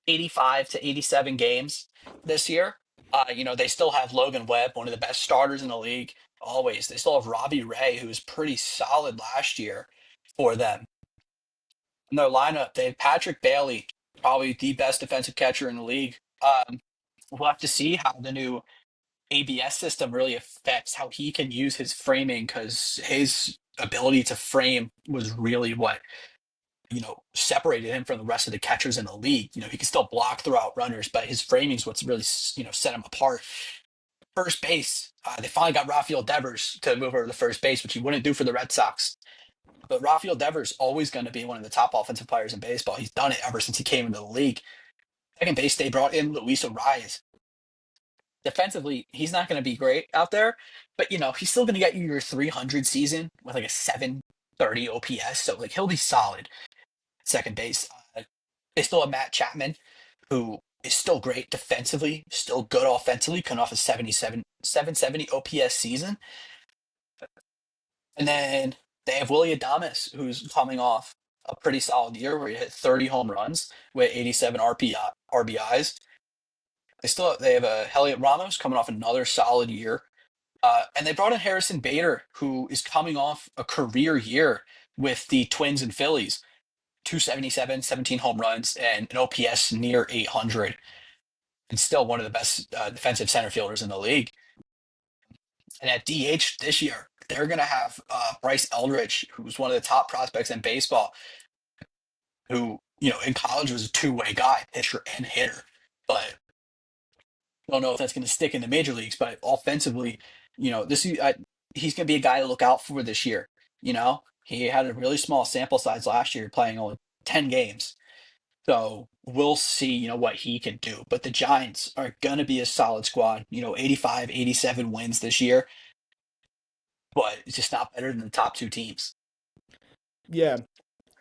85 to 87 games this year. They still have Logan Webb, one of the best starters in the league, always. They still have Robbie Ray, who was pretty solid last year for them. In their lineup, they have Patrick Bailey, probably the best defensive catcher in the league. We'll have to see how the new ABS system really affects how he can use his framing because his ability to frame was really what separated him from the rest of the catchers in the league. He can still block throughout runners, but his framing is what's really set him apart. First base, they finally got Rafael Devers to move over to first base, which he wouldn't do for the Red Sox. But Rafael Devers is always going to be one of the top offensive players in baseball. He's done it ever since he came into the league. Second base, they brought in Luis Arias. Defensively, he's not going to be great out there, but he's still going to get you your 300 season with like a 730 OPS. So he'll be solid. Second base, they still have Matt Chapman, who is still great defensively, still good offensively, coming off a 770 OPS season. And then they have Willie Adames, who's coming off a pretty solid year where he hit 30 home runs with 87 RBIs. They have a Heliot Ramos coming off another solid year. And they brought in Harrison Bader, who is coming off a career year with the Twins and Phillies. 277, 17 home runs, and an OPS near 800, and still one of the best defensive center fielders in the league. And at DH this year, they're going to have Bryce Eldridge, who's one of the top prospects in baseball, who, in college was a two-way guy, pitcher and hitter. But I don't know if that's going to stick in the major leagues, but offensively, he's going to be a guy to look out for this year. He had a really small sample size last year, playing only 10 games. So we'll see, what he can do. But the Giants are going to be a solid squad, 85, 87 wins this year. But it's just not better than the top two teams. Yeah,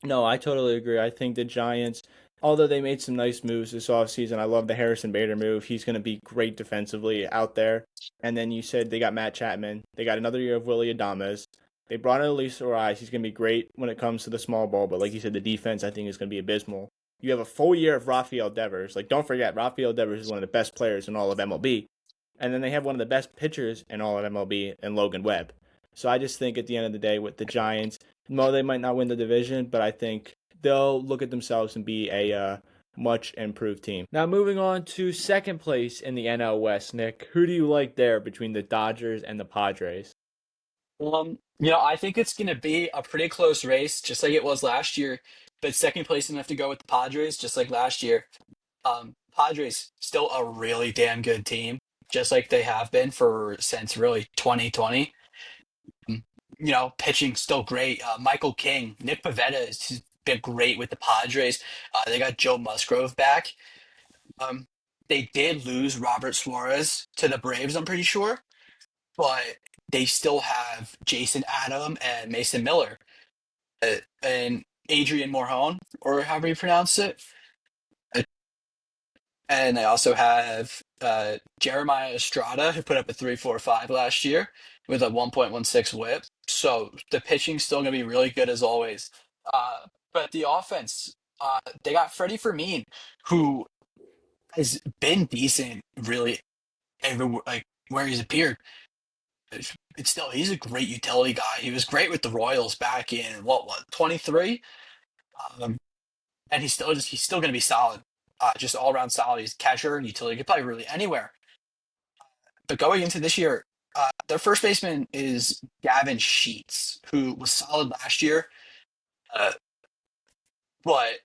no, I totally agree. I think the Giants, although they made some nice moves this offseason, I love the Harrison Bader move. He's going to be great defensively out there. And then you said they got Matt Chapman. They got another year of Willie Adames. They brought in Elise Arise. He's going to be great when it comes to the small ball. But like you said, the defense, I think, is going to be abysmal. You have a full year of Rafael Devers. Don't forget, Rafael Devers is one of the best players in all of MLB. And then they have one of the best pitchers in all of MLB in Logan Webb. So I just think at the end of the day with the Giants, no, they might not win the division, but I think they'll look at themselves and be a much improved team. Now moving on to second place in the NL West, Nick. Who do you like there between the Dodgers and the Padres? I think it's going to be a pretty close race, just like it was last year. But second place, I'm going to have to go with the Padres, just like last year. Padres, still a really damn good team, just like they have been since really 2020. Pitching still great. Michael King, Nick Pivetta has been great with the Padres. They got Joe Musgrove back. They did lose Robert Suarez to the Braves, I'm pretty sure, but they still have Jason Adam and Mason Miller, and Adrian Morjon, or however you pronounce it. And they also have Jeremiah Estrada, who put up a 3.45 last year with a 1.16 whip. So the pitching's still going to be really good as always. But the offense, they got Freddie Fermin, who has been decent really where he's appeared. He's a great utility guy. He was great with the Royals back in 23, and he's still going to be solid. Just all around solid. He's catcher and utility. He could play really anywhere. But going into this year, their first baseman is Gavin Sheets, who was solid last year, but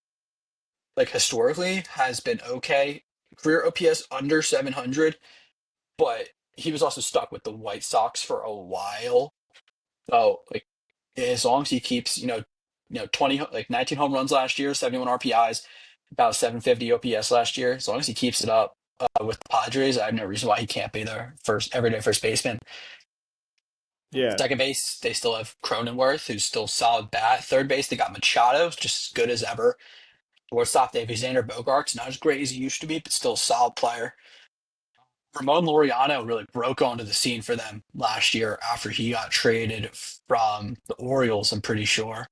historically has been okay. Career OPS under 700, but he was also stuck with the White Sox for a while. So as long as he keeps 20 19 home runs last year, 71 RPIs, about 750 OPS last year. As long as he keeps it up with the Padres, I have no reason why he can't be their everyday first baseman. Yeah. Second base, they still have Cronenworth, who's still solid bat. Third base, they got Machado, just as good as ever. Shortstop, they have Xander Bogaerts, not as great as he used to be, but still a solid player. Ramon Laureano really broke onto the scene for them last year after he got traded from the Orioles, I'm pretty sure.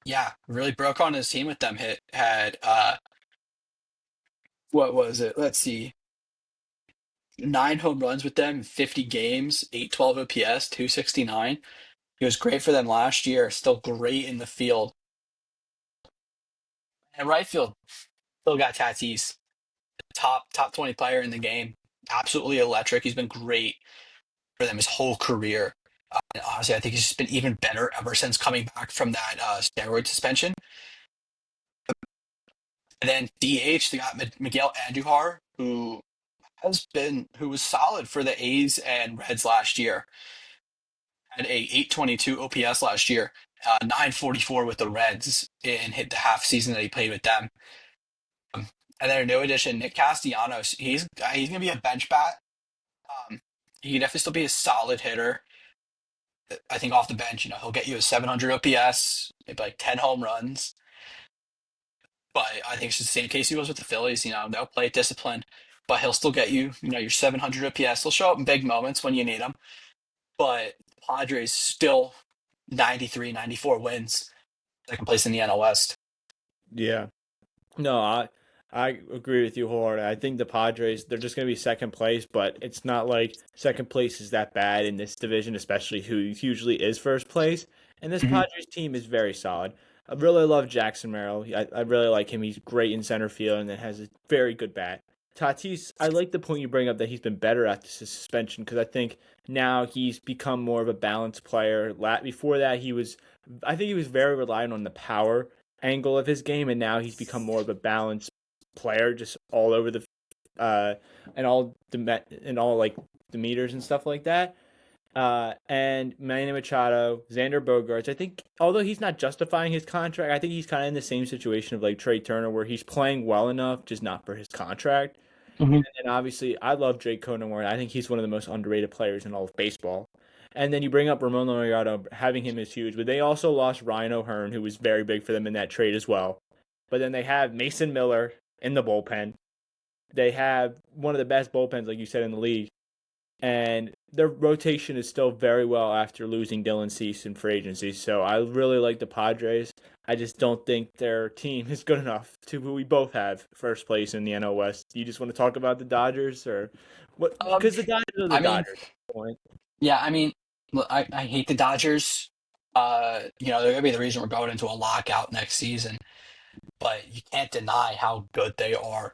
Yeah, really broke onto the scene with them. Had what was it? Let's see. 9 home runs with them in 50 games, 812 OPS, 269. He was great for them last year, still great in the field. And right field, still got Tatis, top 20 player in the game. Absolutely electric. He's been great for them his whole career. And honestly, I think he's just been even better ever since coming back from that steroid suspension. And then DH, they got Miguel Andujar, who was solid for the A's and Reds last year. Had a 822 OPS last year, 944 with the Reds, and hit the half season that he played with them. And then a new addition, Nick Castellanos. He's going to be a bench bat. He can definitely still be a solid hitter. I think off the bench, he'll get you a 700 OPS, maybe 10 home runs. But I think it's just the same case he was with the Phillies. They'll play discipline, but he'll still get you, your 700 OPS. He'll show up in big moments when you need him. But Padres still 93, 94 wins, second place in the NL West. Yeah. No, I agree with you wholeheartedly. I think the Padres, they're just going to be second place, but it's not like second place is that bad in this division, especially who usually is first place. And this Mhm. Padres team is very solid. I really love Jackson Merrill. I really like him. He's great in center field and then has a very good bat. Tatis, I like the point you bring up that he's been better after his suspension because I think now he's become more of a balanced player. Before that, I think he was very reliant on the power angle of his game, and now he's become more of a balanced player, just all over the and all like the meters and stuff like that. And Manny Machado, Xander Bogaerts. I think although he's not justifying his contract, I think he's kind of in the same situation of like Trey Turner, where he's playing well enough, just not for his contract. Mhm. And obviously, I love Jake Cronenworth. I think he's one of the most underrated players in all of baseball. And then you bring up Ramon Laureano, having him is huge. But they also lost Ryan O'Hearn, who was very big for them in that trade as well. But then they have Mason Miller in the bullpen. They have one of the best bullpens, like you said, in the league. And their rotation is still very well after losing Dylan Cease in free agency. So I really like the Padres. I just don't think their team is good enough to. We both have first place in the NL West. You just want to talk about the Dodgers or what? Because the Dodgers are the I mean, Dodgers. Point. yeah, I mean, look, I hate the Dodgers. They're going to be the reason we're going into a lockout next season. But you can't deny how good they are.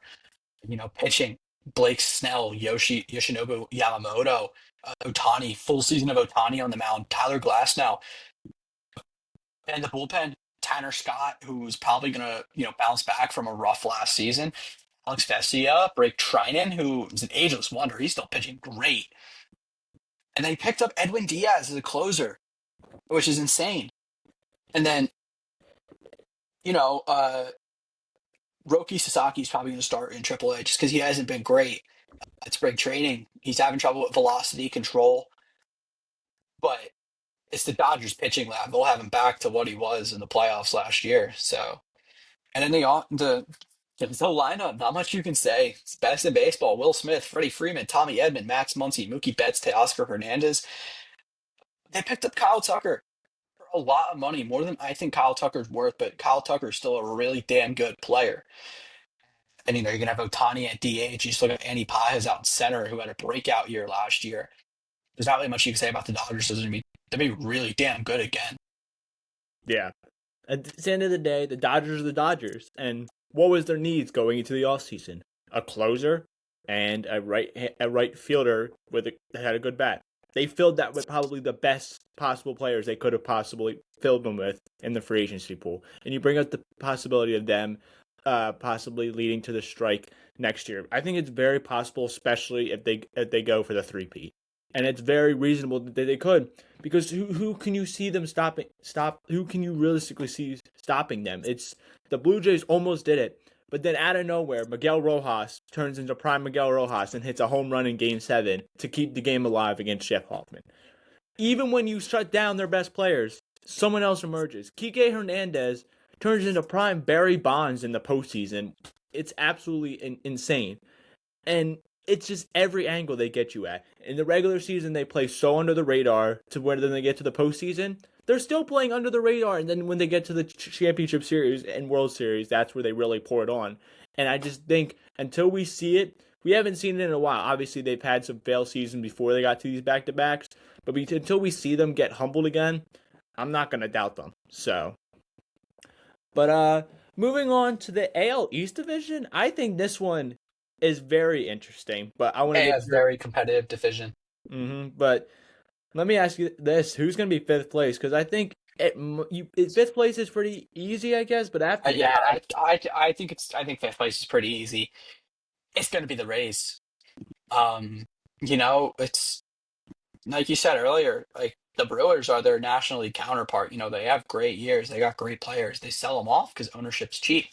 Pitching Blake Snell, Yoshinobu Yamamoto, Otani, full season of Otani on the mound, Tyler Glass now, and the bullpen, Tanner Scott, who's probably gonna bounce back from a rough last season, Alex Vesia, Blake Trinan, who is an ageless wonder, he's still pitching great, and they picked up Edwin Diaz as a closer, which is insane, and then you know Roki Sasaki's probably going to start in AAA just because he hasn't been great at spring training. He's having trouble with velocity control, but it's the Dodgers pitching lab. They'll have him back to what he was in the playoffs last year. So, and then the lineup, not much you can say. It's best in baseball. Will Smith, Freddie Freeman, Tommy Edman, Max Muncy, Mookie Betts, Teoscar Hernandez. They picked up Kyle Tucker for a lot of money, more than I think Kyle Tucker's worth, but Kyle Tucker's still a really damn good player. And you're gonna have Otani at DH. You just look at Andy Pajes out in center, who had a breakout year last year. There's not really much you can say about the Dodgers. They'll be really damn good again. Yeah. At the end of the day, the Dodgers are the Dodgers. And what was their needs going into the offseason? A closer and a right fielder that had a good bat. They filled that with probably the best possible players they could have possibly filled them with in the free agency pool. And you bring up the possibility of them possibly leading to the strike next year. I think it's very possible, especially if they go for the 3-peat. And it's very reasonable that they could, because who can you see them stopping? Who can you realistically see stopping them? It's the Blue Jays almost did it, but then out of nowhere, Miguel Rojas turns into prime Miguel Rojas and hits a home run in Game 7 to keep the game alive against Jeff Hoffman. Even when you shut down their best players, someone else emerges. Kike Hernandez turns into prime Barry Bonds in the postseason. It's absolutely insane. And it's just every angle they get you at. In the regular season, they play so under the radar to when they get to the postseason. They're still playing under the radar, and then when they get to the championship series and World Series, that's where they really pour it on. And I just think until we see it, we haven't seen it in a while. Obviously, they've had some fail seasons before they got to these back-to-backs, but until we see them get humbled again, I'm not going to doubt them. So, but moving on to the AL East division, I think this one is very interesting, but I want to get a very competitive division. But let me ask you this: who's going to be fifth place? Because I think fifth place is pretty easy, I guess. But after I think fifth place is pretty easy. It's going to be the Rays. It's like you said earlier, like the Brewers are their National League counterpart. They have great years, they got great players, they sell them off because ownership's cheap.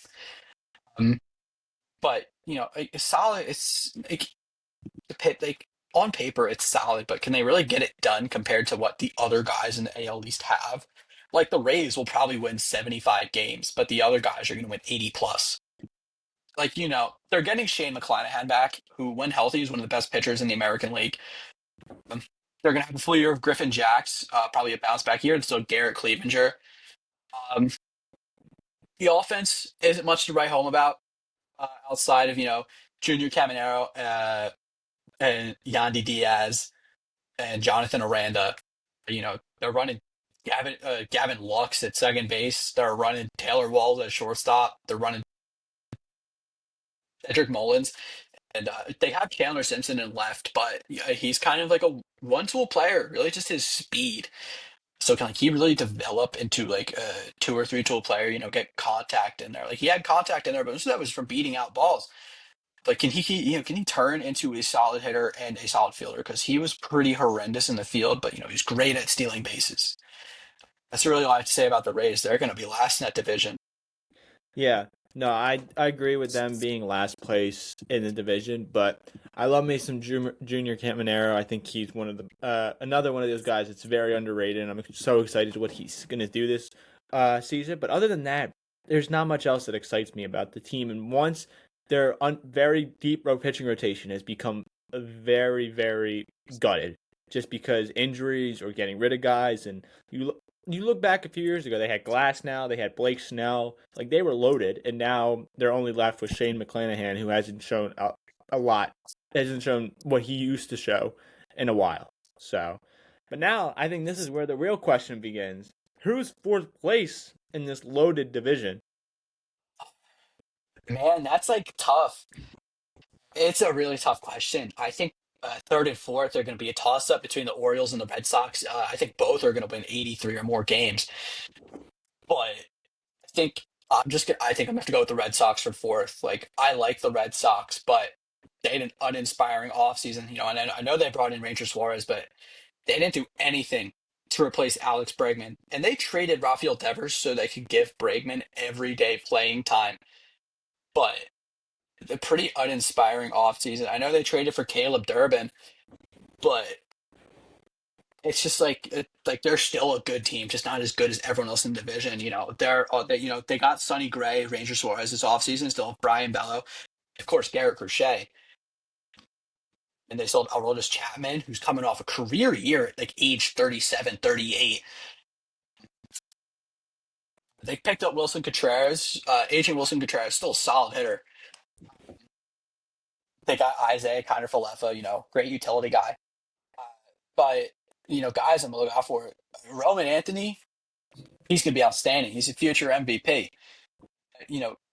But it's solid. It's like on paper it's solid, but can they really get it done compared to what the other guys in the AL East have? Like the Rays will probably win 75 games, but the other guys are going to win 80 plus. Like, they're getting Shane McClanahan back, who, when healthy, is one of the best pitchers in the American League. Um, they're going to have a full year of Griffin Jacks, probably a bounce back year, and still Garrett Cleavinger. Um, the offense isn't much to write home about outside of, Junior Caminero and Yandy Diaz and Jonathan Aranda. They're running Gavin Lux at second base. They're running Taylor Walls at shortstop. They're running Cedric Mullins. And they have Chandler Simpson in left, but he's kind of like a one-tool player, really just his speed. So can he really develop into like a 2 or 3 tool player, get contact in there? Like he had contact in there, but most of that was from beating out balls. Like can he turn into a solid hitter and a solid fielder? Because he was pretty horrendous in the field, but he's great at stealing bases. That's really all I have to say about the Rays. They're going to be last in that division. Yeah, no, I agree with them being last place in the division, but I love me some Junior Caminero. I think he's one of the another one of those guys that's very underrated, and I'm so excited to what he's going to do this season. But other than that, there's not much else that excites me about the team. And once their very deep pitching rotation has become very, very gutted, just because injuries or getting rid of guys, and you look back a few years ago, they had Glass now, they had Blake Snell, like they were loaded, and now they're only left with Shane McClanahan, who hasn't shown a lot, hasn't shown what he used to show in a while. So, but now I think this is where the real question begins: who's fourth place in this loaded division? Man, that's like tough. It's a really tough question. I think third and fourth are going to be a toss up between the Orioles and the Red Sox. I think both are going to win 83 or more games. But think I think I'm gonna have to go with the Red Sox for fourth. Like I like the Red Sox, but they had an uninspiring offseason, and I know they brought in Ranger Suarez, but they didn't do anything to replace Alex Bregman. And they traded Rafael Devers so they could give Bregman everyday playing time. But the pretty uninspiring offseason. I know they traded for Caleb Durbin, but it's just like they're still a good team, just not as good as everyone else in the division. They got Sonny Gray, Ranger Suarez this offseason, still have Brian Bello, of course Garrett Crochet, and they sold Aroldis Chapman, who's coming off a career year at like age 37, 38. They picked up Wilson Contreras, Agent Wilson Contreras, still a solid hitter. They got Isaiah Kiner Falefa, great utility guy. But guys, I'm gonna look out for Roman Anthony. He's gonna be outstanding. He's a future MVP.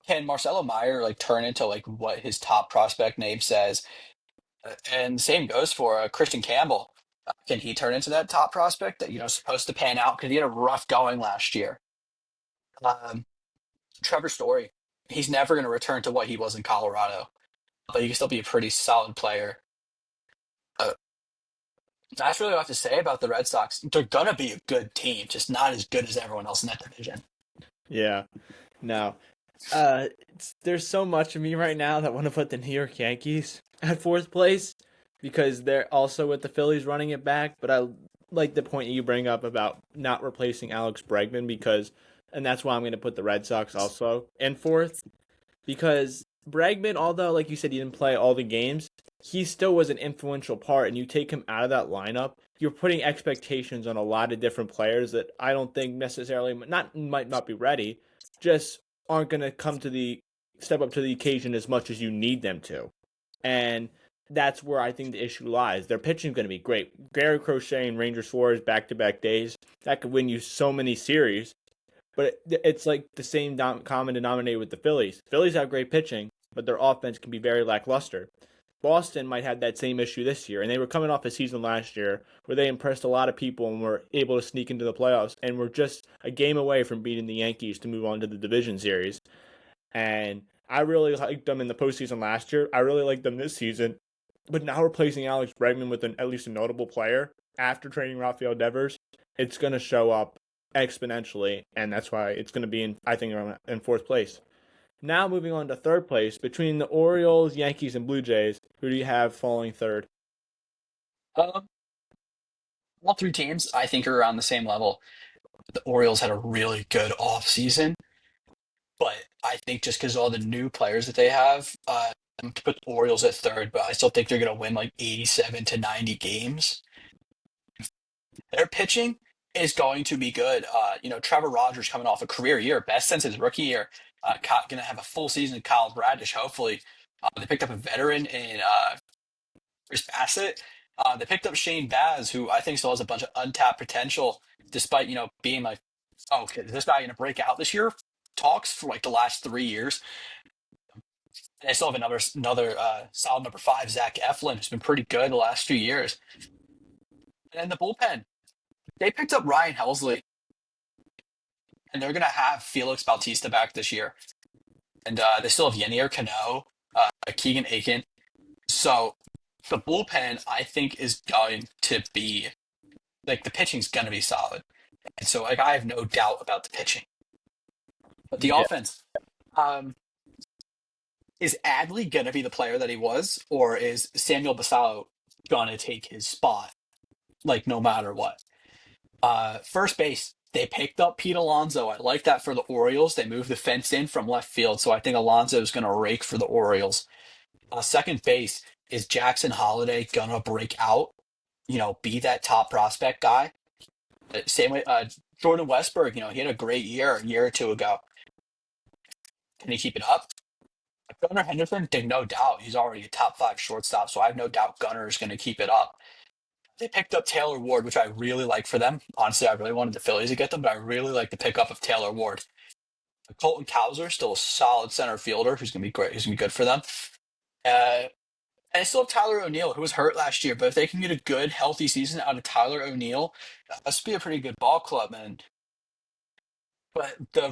Can Marcelo Meyer like turn into like what his top prospect name says? And same goes for Christian Campbell. Can he turn into that top prospect that supposed to pan out? Because he had a rough going last year. Um, Trevor Story. He's never going to return to what he was in Colorado, but he can still be a pretty solid player. That's really what I have to say about the Red Sox. They're gonna be a good team, just not as good as everyone else in that division. Yeah, no. There's so much of me right now that want to put the New York Yankees at fourth place because they're also with the Phillies running it back. But I like the point you bring up about not replacing Alex Bregman and that's why I'm going to put the Red Sox also in fourth because Bregman, although like you said, he didn't play all the games, he still was an influential part, and you take him out of that lineup, you're putting expectations on a lot of different players that I don't think necessarily might not be ready, just aren't going to step up to the occasion as much as you need them to. And that's where I think the issue lies. Their pitching is going to be great. Garrett Crochet and Ranger Suarez back-to-back days, that could win you so many series. But it's like the same common denominator with the Phillies. Phillies have great pitching, but their offense can be very lackluster. Boston might have that same issue this year, and they were coming off a season last year where they impressed a lot of people and were able to sneak into the playoffs, and were just a game away from beating the Yankees to move on to the division series. And I really liked them in the postseason last year. I really like them this season, but now replacing Alex Bregman with at least a notable player after trading Rafael Devers, it's going to show up exponentially, and that's why it's going to be in fourth place. Now moving on to third place, between the Orioles, Yankees, and Blue Jays, who do you have falling third? All three teams, I think, are around the same level. The Orioles had a really good offseason, but I think just because all the new players that they have, I'm to put the Orioles at third, but I still think they're going to win like 87 to 90 games. Their pitching is going to be good. Trevor Rogers coming off a career year, best since his rookie year. Going to have a full season. Kyle Bradish, hopefully. They picked up a veteran in Chris Bassett. They picked up Shane Baz, who I think still has a bunch of untapped potential, despite being like, oh, okay, is this guy going to break out this year? Talks for like the last 3 years. And they still have another solid number 5, Zach Eflin, who's been pretty good the last few years. And then the bullpen, they picked up Ryan Helsley, and they're going to have Felix Bautista back this year. And they still have Yenier Cano, Keegan Aiken. So the bullpen, I think, is going to be, like, the pitching's going to be solid. And so, like, I have no doubt about the pitching. But the offense, is Adley going to be the player that he was, or is Samuel Basallo going to take his spot, like, no matter what? First base, they picked up Pete Alonso. I like that for the Orioles. They moved the fence in from left field, so I think Alonso is going to rake for the Orioles. Second base, is Jackson Holiday going to break out, be that top prospect guy? Same way, Jordan Westberg, he had a great year a year or two ago. Can he keep it up? Gunnar Henderson, no doubt. He's already a top 5 shortstop, so I have no doubt Gunnar is going to keep it up. They picked up Taylor Ward, which I really like for them. Honestly, I really wanted the Phillies to get them, but I really like the pickup of Taylor Ward. Colton Cowser, still a solid center fielder who's going to be great. Who's going to be good for them. And I still have Tyler O'Neill, who was hurt last year, but if they can get a good, healthy season out of Tyler O'Neill, this would be a pretty good ball club. But the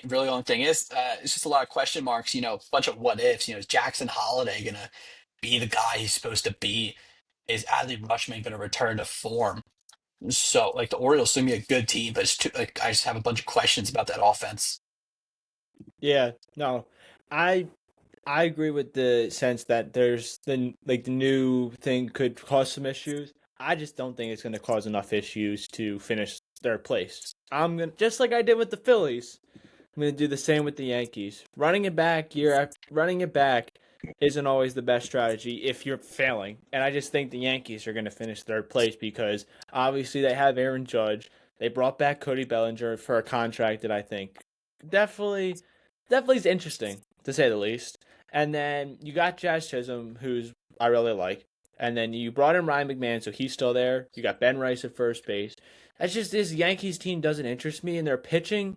really only thing is, it's just a lot of question marks. A bunch of what ifs. Is Jackson Holiday going to be the guy he's supposed to be? Is Adley Rutschman going to return to form? So, like, the Orioles seem to be a good team, but I just have a bunch of questions about that offense. Yeah, no, I agree with the sense that there's the new thing could cause some issues. I just don't think it's going to cause enough issues to finish third place. I'm gonna, just like I did with the Phillies, I'm gonna do the same with the Yankees. Running it back isn't always the best strategy if you're failing. And I just think the Yankees are going to finish third place because obviously they have Aaron Judge. They brought back Cody Bellinger for a contract that I think definitely is interesting, to say the least. And then you got Jazz Chisholm, who's I really like. And then you brought in Ryan McMahon, so he's still there. You got Ben Rice at first base. That's just this Yankees team doesn't interest me, and their pitching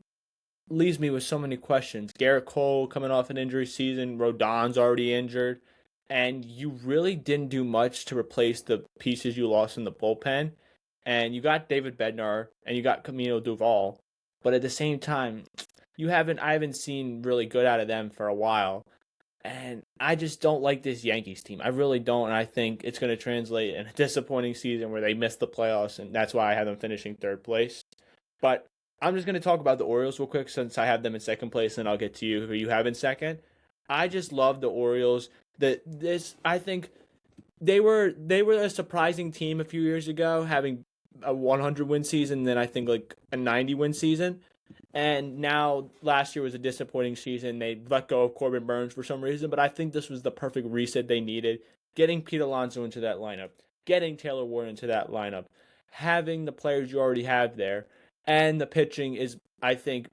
leaves me with so many questions. Garrett Cole coming off an injury season, Rodon's already injured, and you really didn't do much to replace the pieces you lost in the bullpen. And you got David Bednar and you got Camilo Duval, but at the same time, I haven't seen really good out of them for a while. And I just don't like this Yankees team. I really don't, and I think it's going to translate in a disappointing season where they miss the playoffs, and that's why I have them finishing third place. But I'm just going to talk about the Orioles real quick since I have them in second place, and I'll get to you who you have in second. I just love the Orioles. I think they were a surprising team a few years ago, having a 100-win season, then I think like a 90-win season. And now last year was a disappointing season. They let go of Corbin Burns for some reason, but I think this was the perfect reset they needed. Getting Pete Alonso into that lineup, getting Taylor Ward into that lineup, having the players you already have there, and the pitching is, I think,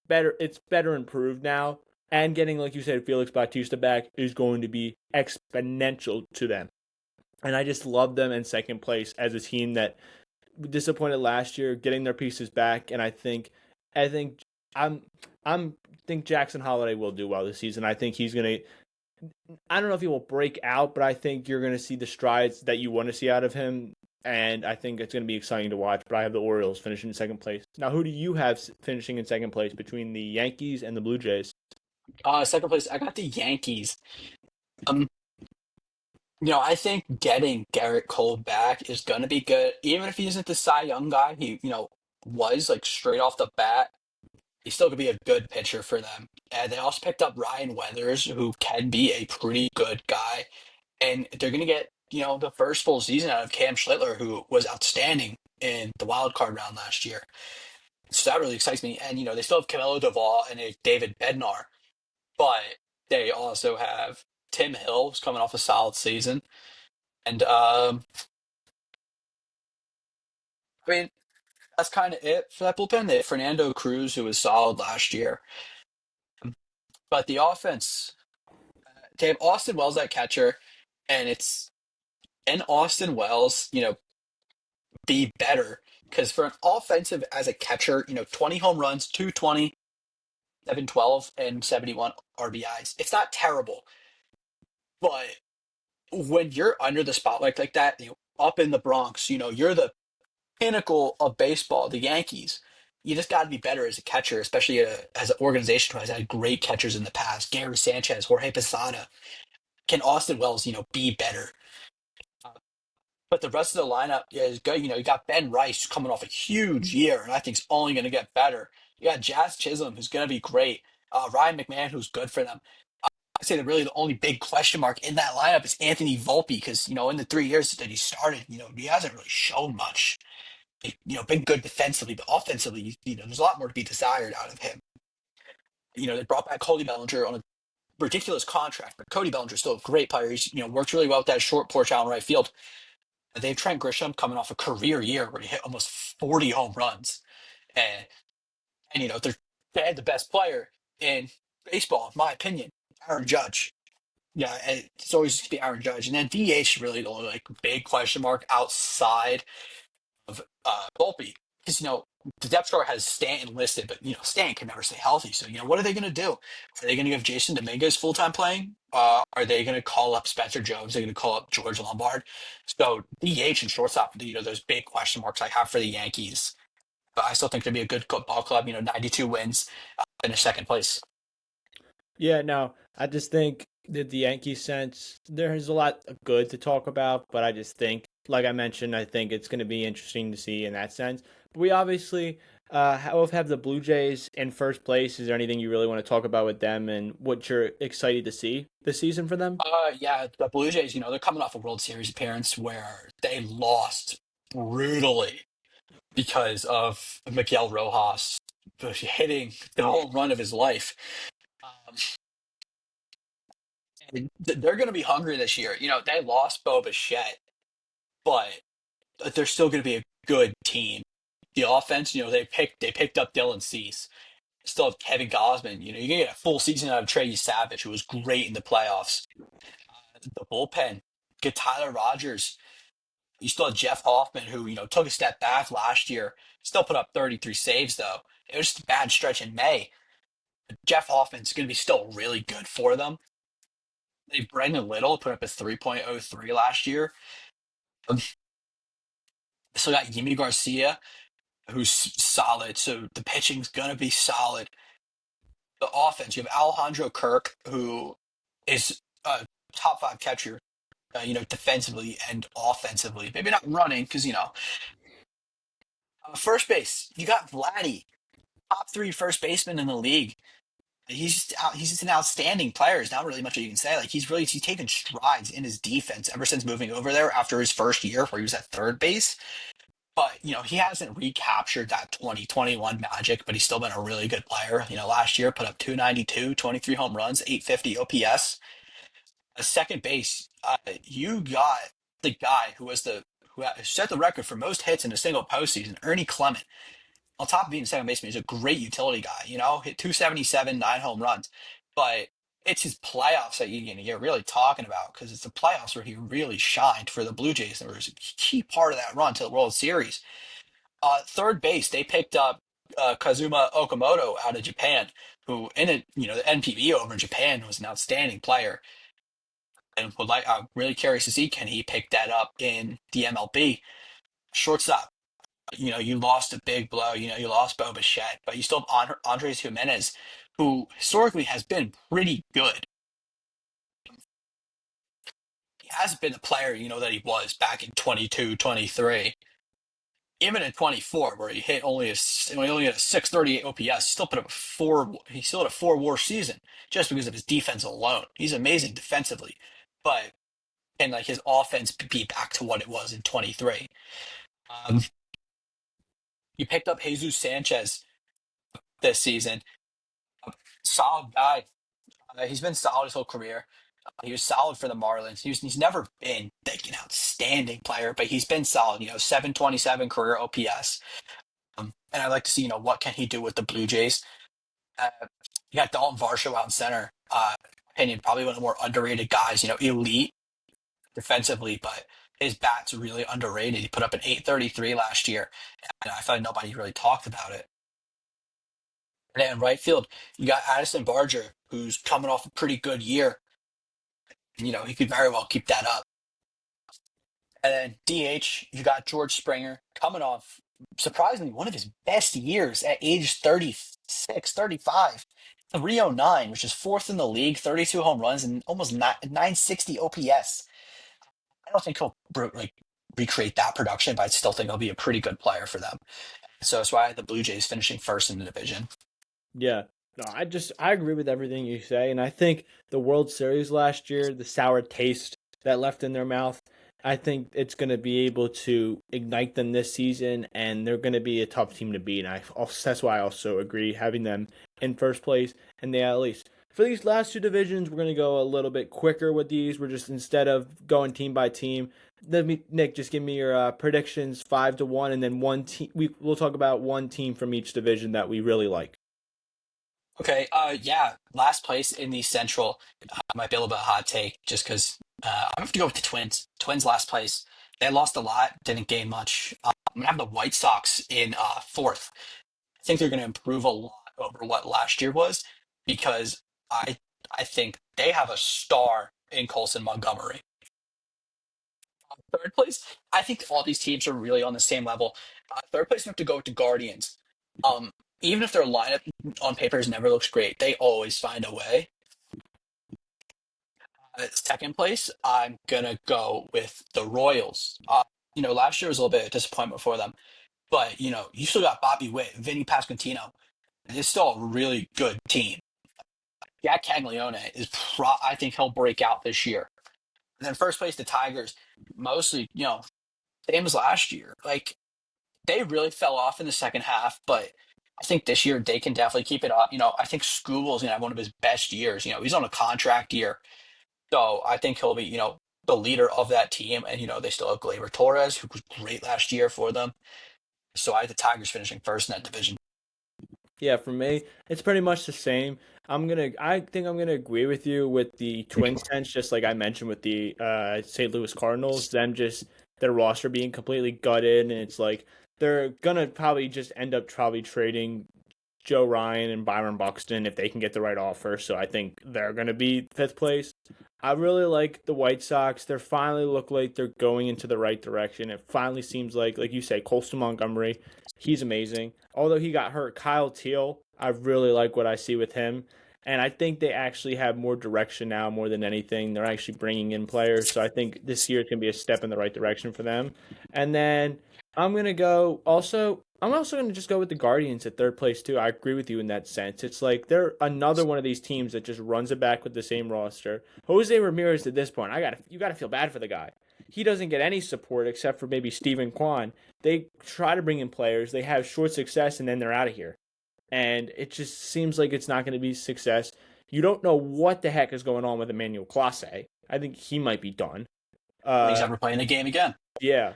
better. It's better improved now, and getting, like you said, Felix Bautista back is going to be exponential to them. And I just love them in second place as a team that disappointed last year, getting their pieces back, and I think Jackson Holiday will do well this season. I think he's gonna. I don't know if he will break out, but I think you're gonna see the strides that you want to see out of him, and I think it's gonna be exciting to watch. But I have the Orioles finishing in second place. Now, who do you have finishing in second place between the Yankees and the Blue Jays? Second place, I got the Yankees. I think getting Garrett Cole back is gonna be good, even if he isn't the Cy Young guy. He, was like straight off the bat. He still could be a good pitcher for them. And they also picked up Ryan Weathers, who can be a pretty good guy. And they're going to get, the first full season out of Cam Schlittler, who was outstanding in the wild card round last year. So that really excites me. And, they still have Camilo Doval and David Bednar, but they also have Tim Hill, who's coming off a solid season. And, I mean, that's kind of it for that bullpen. They have Fernando Cruz, who was solid last year. But the offense, they have Austin Wells at catcher, and it's and Austin Wells, be better. Because for an offensive as a catcher, 20 home runs, 220, 712, and 71 RBIs. It's not terrible. But when you're under the spotlight like that, up in the Bronx, you're the pinnacle of baseball, the Yankees. You just got to be better as a catcher, especially as an organization who has had great catchers in the past. Gary Sanchez, Jorge Posada. Can Austin Wells, be better? But the rest of the lineup is good. You got Ben Rice coming off a huge year, and I think it's only going to get better. You got Jazz Chisholm, who's going to be great. Ryan McMahon, who's good for them. I'd say that really the only big question mark in that lineup is Anthony Volpe, because, in the 3 years that he started, he hasn't really shown much. Been good defensively, but offensively, there's a lot more to be desired out of him. They brought back Cody Bellinger on a ridiculous contract, but Cody Bellinger's still a great player. He's, worked really well with that short porch out in right field. They have Trent Grisham coming off a career year where he hit almost 40 home runs. And they had the best player in baseball, in my opinion, Aaron Judge. Yeah, it's always going to be Aaron Judge. And then DH really the only big question mark outside of Volpe. Because, the depth chart has Stanton listed, but, Stanton can never stay healthy. So, what are they going to do? Are they going to give Jason Dominguez full-time playing? Are they going to call up Spencer Jones? They're going to call up George Lombard? So, DH and shortstop, those big question marks I have for the Yankees. But I still think they'd be a good ball club, 92 wins, finish second place. Yeah, no, I just think that the Yankee sense, there's a lot of good to talk about, but I just think, like I mentioned, I think it's going to be interesting to see in that sense. But we obviously have the Blue Jays in first place. Is there anything you really want to talk about with them and what you're excited to see this season for them? Yeah, the Blue Jays, they're coming off a World Series appearance where they lost brutally because of Miguel Rojas hitting the home run of his life. They're going to be hungry this year. They lost Bo Bichette, but they're still going to be a good team. The offense, they picked up Dylan Cease. Still have Kevin Gausman. You can get a full season out of Trey Savage, who was great in the playoffs. The bullpen, get Tyler Rogers. You still have Jeff Hoffman, who took a step back last year. Still put up 33 saves though. It was just a bad stretch in May. Jeff Hoffman's going to be still really good for them. They've Brendan Little put up a 3.03 last year. So got Yimi Garcia, who's solid. So the pitching's going to be solid. The offense, you have Alejandro Kirk, who is a top 5 catcher, defensively and offensively. Maybe not running, because, first base, you got Vladdy, top 3 first baseman in the league. He's just an outstanding player. There's not really much you can say. He's taken strides in his defense ever since moving over there after his first year where he was at third base. But, he hasn't recaptured that 2021 magic, but he's still been a really good player. Last year put up 292, 23 home runs, 850 OPS. Second base, you got the guy who set the record for most hits in a single postseason, Ernie Clement. On top of being a second baseman, he's a great utility guy. Hit 277, 9 home runs. But it's his playoffs that you're really talking about, because it's the playoffs where he really shined for the Blue Jays. There was a key part of that run to the World Series. Third base, they picked up Kazuma Okamoto out of Japan, who the NPB over in Japan was an outstanding player. And I'm really curious to see, can he pick that up in the MLB? Shortstop, you lost a big blow. You lost Bo Bichette, but you still have Andres Jimenez, who historically has been pretty good. He hasn't been the player, that he was back in 22, 23. Even in 24, where he only had a 638 OPS, still put up he still had a 4 WAR season just because of his defense alone. He's amazing defensively, but can his offense be back to what it was in 23? You picked up Jesus Sanchez this season. Solid guy. He's been solid his whole career. He was solid for the Marlins. He's never been like an outstanding player, but he's been solid. 727 career OPS. And I'd like to see, what can he do with the Blue Jays? Uh, you got Dalton Varsho out in center. Opinion, probably one of the more underrated guys. Elite defensively, but his bat's really underrated. He put up an 833 last year, and I thought nobody really talked about it. And then in right field, you got Addison Barger, who's coming off a pretty good year. He could very well keep that up. And then DH, you got George Springer coming off, surprisingly, one of his best years at age 36, 35. 309, which is fourth in the league, 32 home runs, and almost 960 OPS. I don't think he'll recreate that production, but I still think he'll be a pretty good player for them. So that's why I had the Blue Jays finishing first in the division. Yeah. No, I agree with everything you say, and I think the World Series last year, the sour taste that left in their mouth, I think it's going to be able to ignite them this season, and they're going to be a tough team to beat. And that's why I also agree having them in first place in the AL East. For these last two divisions, we're going to go a little bit quicker with these. We're just, instead of going team by team, Nick, just give me your predictions 5-1, and then one team. We'll talk about one team from each division that we really like. Okay, yeah, last place in the Central might be a little bit of a hot take just because I'm going to have to go with the Twins. Twins last place. They lost a lot, didn't gain much. I'm going to have the White Sox in fourth. I think they're going to improve a lot over what last year was because I think they have a star in Colson Montgomery. Third place, I think all these teams are really on the same level. Third place, we have to go with the Guardians. Even if their lineup on paper never looks great, they always find a way. Second place, I'm gonna go with the Royals. Last year was a little bit of a disappointment for them, but you still got Bobby Witt, Vinny Pasquantino. It's still a really good team. Jack Caglione I think he'll break out this year. And then first place, the Tigers, mostly, same as last year. Like they really fell off in the second half, but I think this year they can definitely keep it up. I think Skubal's gonna have one of his best years. He's on a contract year, so I think he'll be, the leader of that team. And they still have Gleyber Torres, who was great last year for them. So I have the Tigers finishing first in that division. Yeah, for me, it's pretty much the same. I think I'm gonna agree with you with the Twins sense, just like I mentioned with the St. Louis Cardinals. Their roster being completely gutted, and it's like they're gonna probably just end up trading Joe Ryan and Byron Buxton if they can get the right offer. So I think they're gonna be fifth place. I really like the White Sox. They finally look like they're going into the right direction. It finally seems like you say, Colston Montgomery, he's amazing. Although he got hurt, Kyle Teal, I really like what I see with him. And I think they actually have more direction now more than anything. They're actually bringing in players. So I think this year is going to be a step in the right direction for them. And then I'm also going to just go with the Guardians at third place too. I agree with you in that sense. It's like they're another one of these teams that just runs it back with the same roster. Jose Ramirez at this point, you got to feel bad for the guy. He doesn't get any support except for maybe Steven Kwan. They try to bring in players, they have short success, and then they're out of here. And it just seems like it's not going to be success. You don't know what the heck is going on with Emmanuel Clase. I think he might be done. He's never playing a game again. Yeah,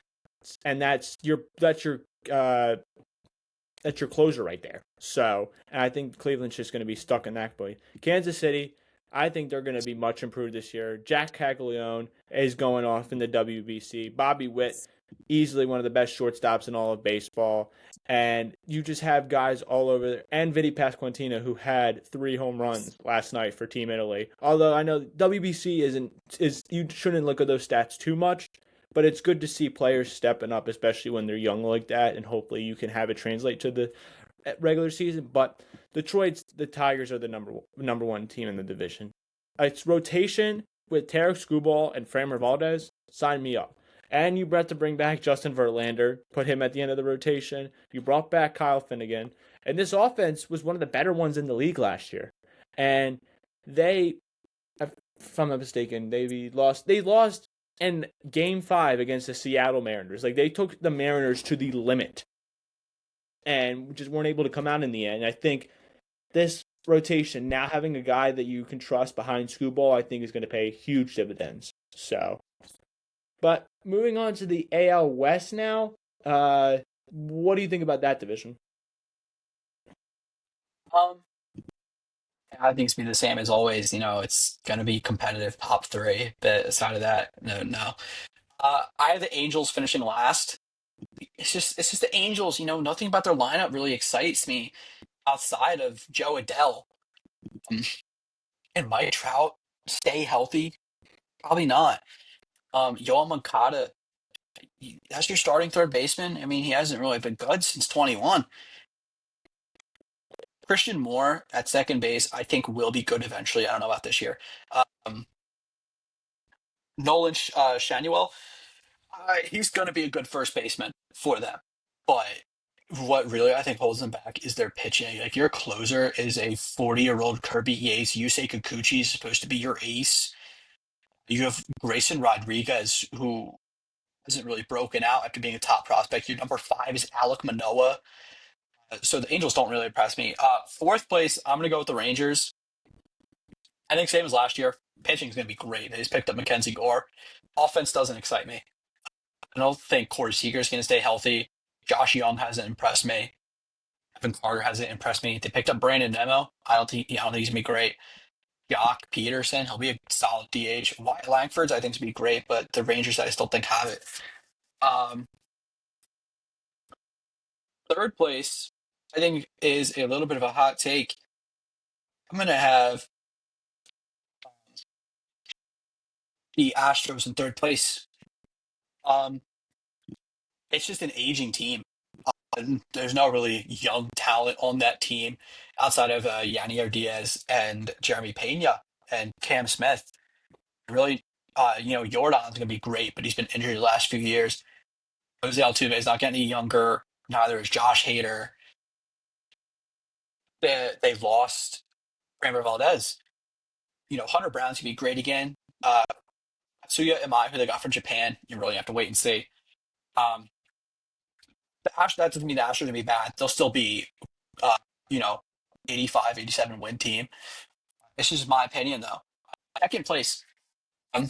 and that's your closer right there. So, and I think Cleveland's just going to be stuck in that point. Kansas City, I think they're going to be much improved this year. Jack Caglione is going off in the WBC. Bobby Witt, easily one of the best shortstops in all of baseball. And you just have guys all over there. And Vinny Pasquantino, who had 3 home runs last night for Team Italy. Although I know WBC you shouldn't look at those stats too much. But it's good to see players stepping up, especially when they're young like that. And hopefully you can have it translate to the regular season. But the Tigers are the number one team in the division. It's rotation with Tarek Skubal and Framber Valdez. Sign me up. And you brought to bring back Justin Verlander, put him at the end of the rotation. You brought back Kyle Finnegan. And this offense was one of the better ones in the league last year. And they, if I'm not mistaken, they lost in Game 5 against the Seattle Mariners. Like, they took the Mariners to the limit. and just weren't able to come out in the end. I think this rotation, now having a guy that you can trust behind Scooball, I think is going to pay huge dividends. So, but moving on to the AL West now, what do you think about that division? I think it's be the same as always. It's gonna be competitive top three. But aside of that, no. I have the Angels finishing last. It's just the Angels. Nothing about their lineup really excites me outside of Joe Adele. And Mike Trout stay healthy? Probably not. Yoel Moncada, that's your starting third baseman. I mean, he hasn't really been good since 21. Christian Moore at second base, I think will be good eventually. I don't know about this year. Um, Nolan Shanuel, he's going to be a good first baseman for them. But what really I think holds them back is their pitching. Like your closer is a 40-year-old Kirby Yates. Yusei Kikuchi is supposed to be your ace. You have Grayson Rodriguez, who hasn't really broken out after being a top prospect. Your number 5 is Alek Manoah. So the Angels don't really impress me. Fourth place, I'm going to go with the Rangers. I think same as last year. Pitching is going to be great. They just picked up Mackenzie Gore. Offense doesn't excite me. I don't think Corey Seager is going to stay healthy. Josh Young hasn't impressed me. Evan Carter hasn't impressed me. They picked up Brandon Nemo. I don't think he's going to be great. Jock Peterson, he'll be a solid DH. Wyatt Langford's, I think, is going to be great, but the Rangers, I still think, have it. Third place, I think, is a little bit of a hot take. I'm going to have the Astros in third place. It's just an aging team. There's no really young talent on that team outside of Yanier Diaz and Jeremy Pena and Cam Smith. Really, Jordan's going to be great, but he's been injured the last few years. Jose Altuve is not getting any younger. Neither is Josh Hader. They've lost Ramber Valdez. Hunter Brown's going to be great again. Suya Imai, who they got from Japan, you really have to wait and see. That doesn't mean the Astros are going to be bad. They'll still be, uh, you know, 85, 87 win team. It's just my opinion, though. Second place, I'm,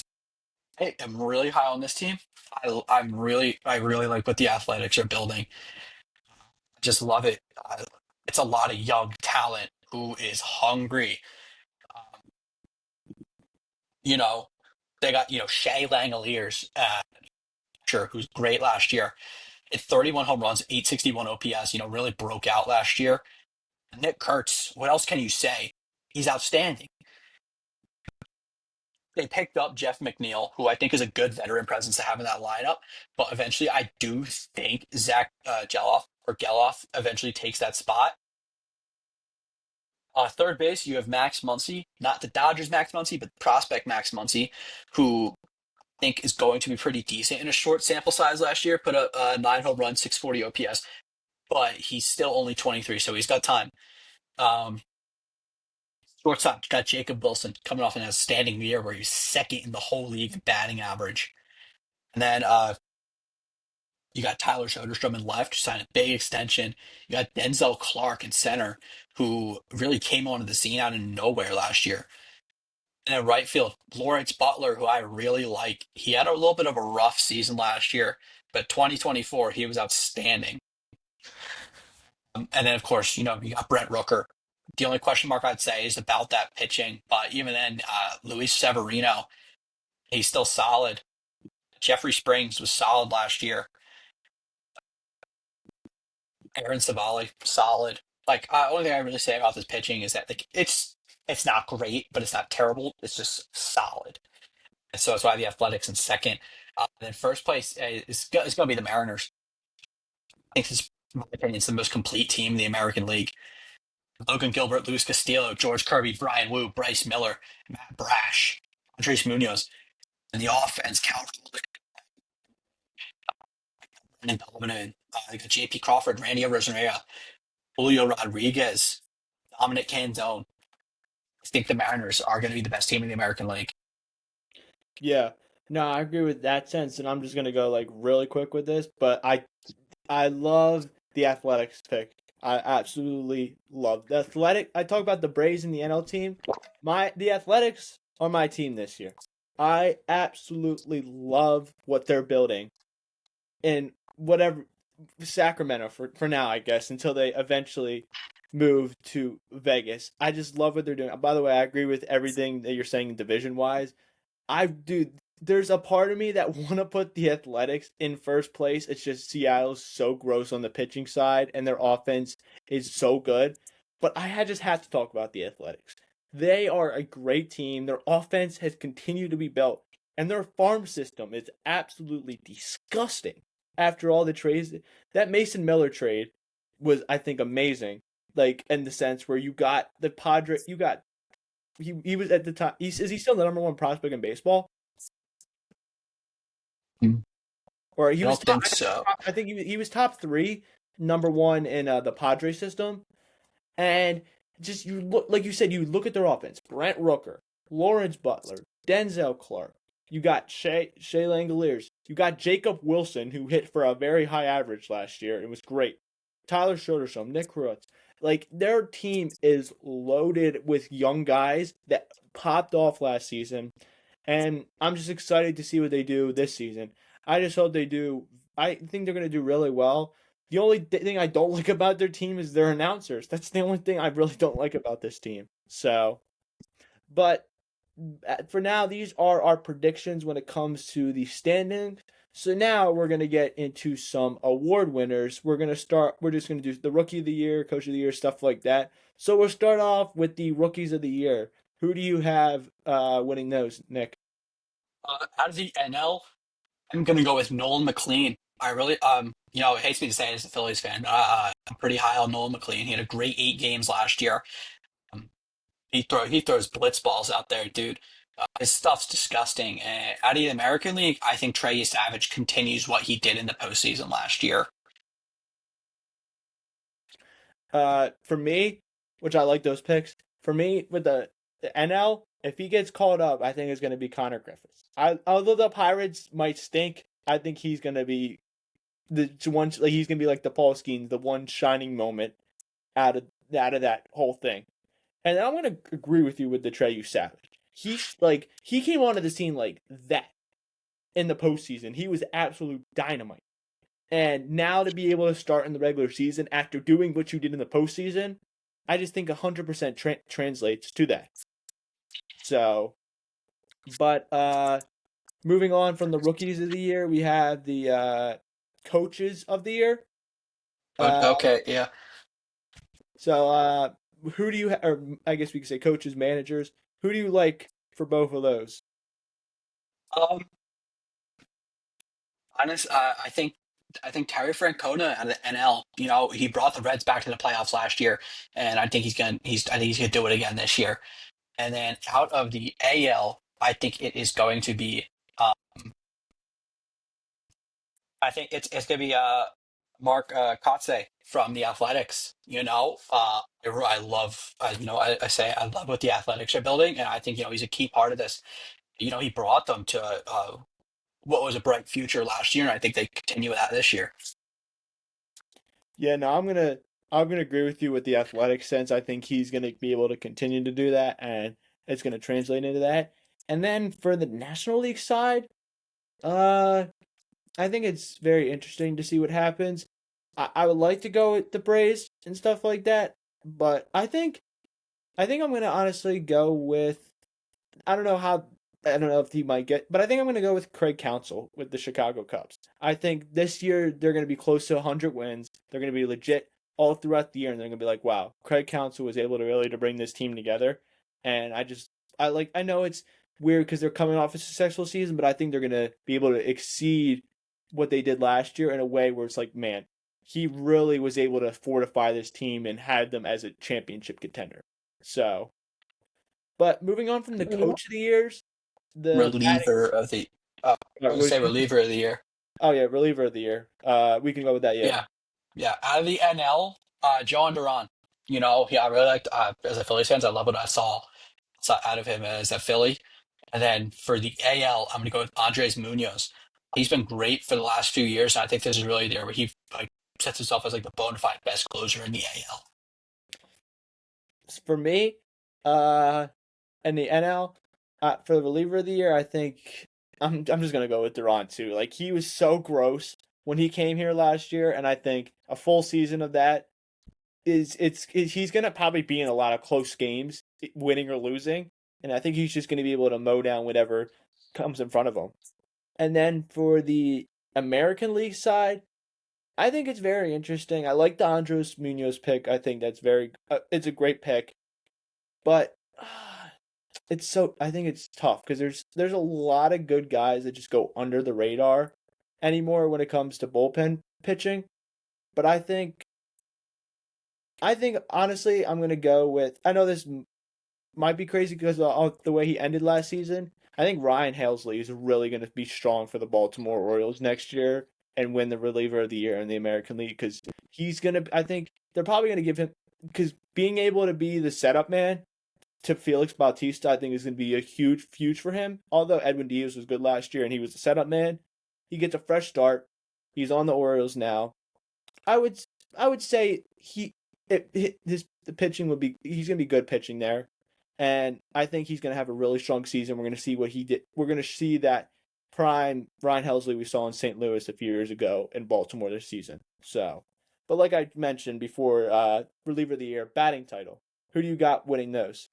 I'm really high on this team. I really like what the Athletics are building. I just love it. It's a lot of young talent who is hungry. Um, you know, they got Shea Langoliers, sure, who's great last year. At 31 home runs, 861 OPS. Really broke out last year. Nick Kurtz, what else can you say? He's outstanding. They picked up Jeff McNeil, who I think is a good veteran presence to have in that lineup. But eventually, I do think Zach Geloff eventually takes that spot. Third base, you have Max Muncy, not the Dodgers Max Muncy, but prospect Max Muncy, who I think is going to be pretty decent in a short sample size last year. Put a 9 home run, 640 OPS, but he's still only 23, so he's got time. Shortstop got Jacob Wilson coming off an outstanding year where he's second in the whole league in batting average. And then you got Tyler Soderstrom in left, who signed a big extension. You got Denzel Clark in center, who really came onto the scene out of nowhere last year. And then right field, Lawrence Butler, who I really like. He had a little bit of a rough season last year, but 2024, he was outstanding. And then, of course, you got Brent Rooker. The only question mark I'd say is about that pitching. But even then, Luis Severino, he's still solid. Jeffrey Springs was solid last year. Aaron Savali, solid. Only thing I really say about this pitching is that it's not great, but it's not terrible. It's just solid. And so that's why the Athletics in second. Then first place is going to be the Mariners. I think this, in my opinion, is the most complete team in the American League. Logan Gilbert, Luis Castillo, George Kirby, Brian Wu, Bryce Miller, Matt Brash, Andres Munoz. And the offense, Cal Brendan Donovan, they got J.P. Crawford, Randy Arozarena, Julio Rodriguez, Dominic Canzone. I think the Mariners are going to be the best team in the American League. Yeah, no, I agree with that sense, and I'm just gonna go really quick with this, but I love the Athletics pick. I absolutely love the Athletic. I talk about the Braves and the NL team. The Athletics are my team this year. I absolutely love what they're building in whatever Sacramento for now, I guess, until they eventually move to Vegas. I just love what they're doing. By the way, I agree with everything that you're saying division wise. I do. There's a part of me that want to put the Athletics in first place. It's just Seattle's so gross on the pitching side, and their offense is so good. But just have to talk about the Athletics. They are a great team. Their offense has continued to be built, and their farm system is absolutely disgusting. After all the trades, that Mason Miller trade was, I think, amazing. Like in the sense where you got the Padre, you got he was at the top. Is he still the number one prospect in baseball? Or he I was don't think so. I think he was top three, number one in the Padre system. And just you look like you said, you look at their offense: Brent Rooker, Lawrence Butler, Denzel Clark. You got Shea Langoliers. You got Jacob Wilson, who hit for a very high average last year. It was great. Tyler Soderstrom, Nick Krutz. Like, their team is loaded with young guys that popped off last season. And I'm just excited to see what they do this season. I just hope they do. I think they're going to do really well. The only thing I don't like about their team is their announcers. That's the only thing I really don't like about this team. So, but for now, these are our predictions when it comes to the standings. So now we're going to get into some award winners. We're just going to do the Rookie of the Year, Coach of the Year, stuff like that. So we'll start off with the Rookies of the Year. Who do you have winning those, Nick? Out of the NL, I'm gonna go with Nolan McLean. I really, it hates me to say it as a Phillies fan, but I'm pretty high on Nolan McLean. He had a great 8 games last year. He throws blitz balls out there, dude. His stuff's disgusting. And out of the American League, I think Trey Savage continues what he did in the postseason last year. For me, which I like those picks. For me, with the NL, if he gets called up, I think it's going to be Connor Griffiths. Although the Pirates might stink, I think he's going to be the one. Like, he's going to be like the Paul Skeens, the one shining moment out of that whole thing. And I'm going to agree with you with the Trey Savage. He came onto the scene like that in the postseason. He was absolute dynamite. And now to be able to start in the regular season after doing what you did in the postseason, I just think 100% translates to that. So, but moving on from the Rookies of the Year, we have the Coaches of the Year. Okay, yeah. So, who do you, or I guess we could say coaches, managers, who do you like for both of those? I think Terry Francona out of the NL. He brought the Reds back to the playoffs last year, and I think he's gonna do it again this year. And then out of the AL, I think it is going to be. I think it's going to be Mark Kotze from the Athletics. I love. I say I love what the Athletics are building, and I think he's a key part of this. He brought them to what was a bright future last year, and I think they continue that this year. Yeah, no, I'm gonna agree with you with the athletic sense. I think he's gonna be able to continue to do that, and it's gonna translate into that. And then for the National League side, I think it's very interesting to see what happens. I would like to go with the Braves and stuff like that, but I think I'm gonna honestly go with. I don't know if he might get, but I think I'm going to go with Craig Counsell with the Chicago Cubs. I think this year they're going to be close to 100 wins. They're going to be legit all throughout the year, and they're going to be like, wow, Craig Counsell was able to really to bring this team together. And I know it's weird because they're coming off a successful season, but I think they're going to be able to exceed what they did last year in a way where it's like, man, he really was able to fortify this team and had them as a championship contender. So, but moving on from the coach of the years, reliever of the reliever of the year. Oh yeah, reliever of the year. We can go with that. Yeah. Out of the NL, Joan Duran. I really liked as a Phillies fan, I love what I saw out of him as a Philly. And then for the AL, I'm gonna go with Andres Munoz. He's been great for the last few years, and I think this is really there where he sets himself as like the bona fide best closer in the AL. For me, in the NL, for the reliever of the year, I think I'm just gonna go with Duran too. Like he was so gross when he came here last year, and I think a full season of that he's gonna probably be in a lot of close games, winning or losing, and I think he's just gonna be able to mow down whatever comes in front of him. And then for the American League side, I think it's very interesting. I like the Andres Munoz pick. I think that's it's a great pick, but I think it's tough because there's a lot of good guys that just go under the radar anymore when it comes to bullpen pitching. But I think honestly I'm gonna go with. I know this might be crazy because of the way he ended last season. I think Ryan Helsley is really going to be strong for the Baltimore Orioles next year and win the reliever of the year in the American League because he's going to. I think they're probably going to give him because being able to be the setup man to Felix Bautista, I think is going to be a huge for him. Although Edwin Diaz was good last year and he was the setup man, he gets a fresh start. He's on the Orioles now. I would say the pitching would be he's going to be good pitching there. And I think he's going to have a really strong season. We're going to see what he did. We're going to see that prime Ryan Helsley we saw in St. Louis a few years ago in Baltimore this season. So, but like I mentioned before, reliever of the year, batting title. Who do you got winning those?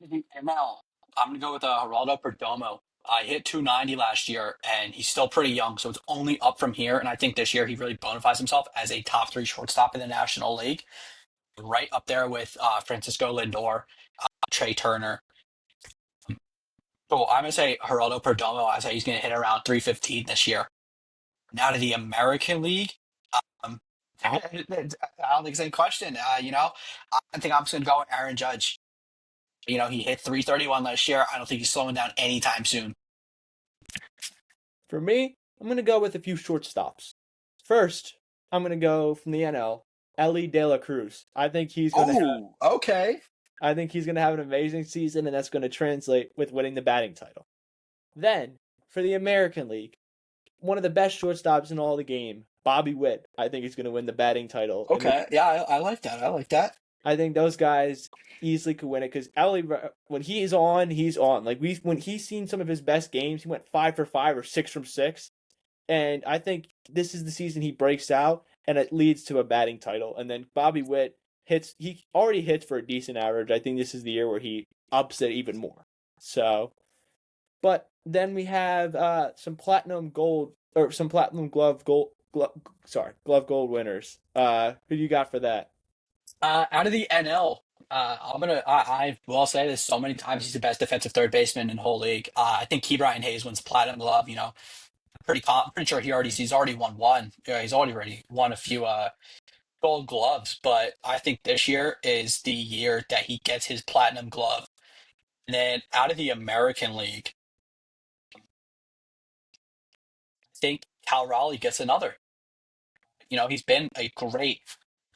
The ML, I'm gonna go with Geraldo Perdomo. He hit 290 last year, and he's still pretty young, so it's only up from here. And I think this year he really bona fides himself as a top three shortstop in the National League, right up there with Francisco Lindor, Trey Turner. So I'm gonna say Geraldo Perdomo. I say he's gonna hit around 315 this year. Now to the American League, um, I don't think it's any question. I think I'm just gonna go with Aaron Judge. He hit 331 last year. I don't think he's slowing down anytime soon. For me, I'm going to go with a few shortstops. First, I'm going to go from the NL, Ellie De La Cruz. I think he's going to Okay. I think he's going to have an amazing season, and that's going to translate with winning the batting title. Then, for the American League, one of the best shortstops in all the game, Bobby Witt. I think he's going to win the batting title. Okay. Yeah, I like that. I like that. I think those guys easily could win it because Ellie, when he's on, he's on. Like when he's seen some of his best games, he went 5 for 5 or 6 from 6, and I think this is the season he breaks out and it leads to a batting title. And then Bobby Witt he already hits for a decent average. I think this is the year where he ups it even more. So, but then we have some platinum glove glove gold winners. Who do you got for that? Out of the NL, I will say this so many times. He's the best defensive third baseman in the whole league. I think Ke'Bryan Hayes wins Platinum Glove. Pretty sure he's already won one. Yeah, he's already won a few Gold Gloves. But I think this year is the year that he gets his Platinum Glove. And then out of the American League, I think Cal Raleigh gets another. He's been a great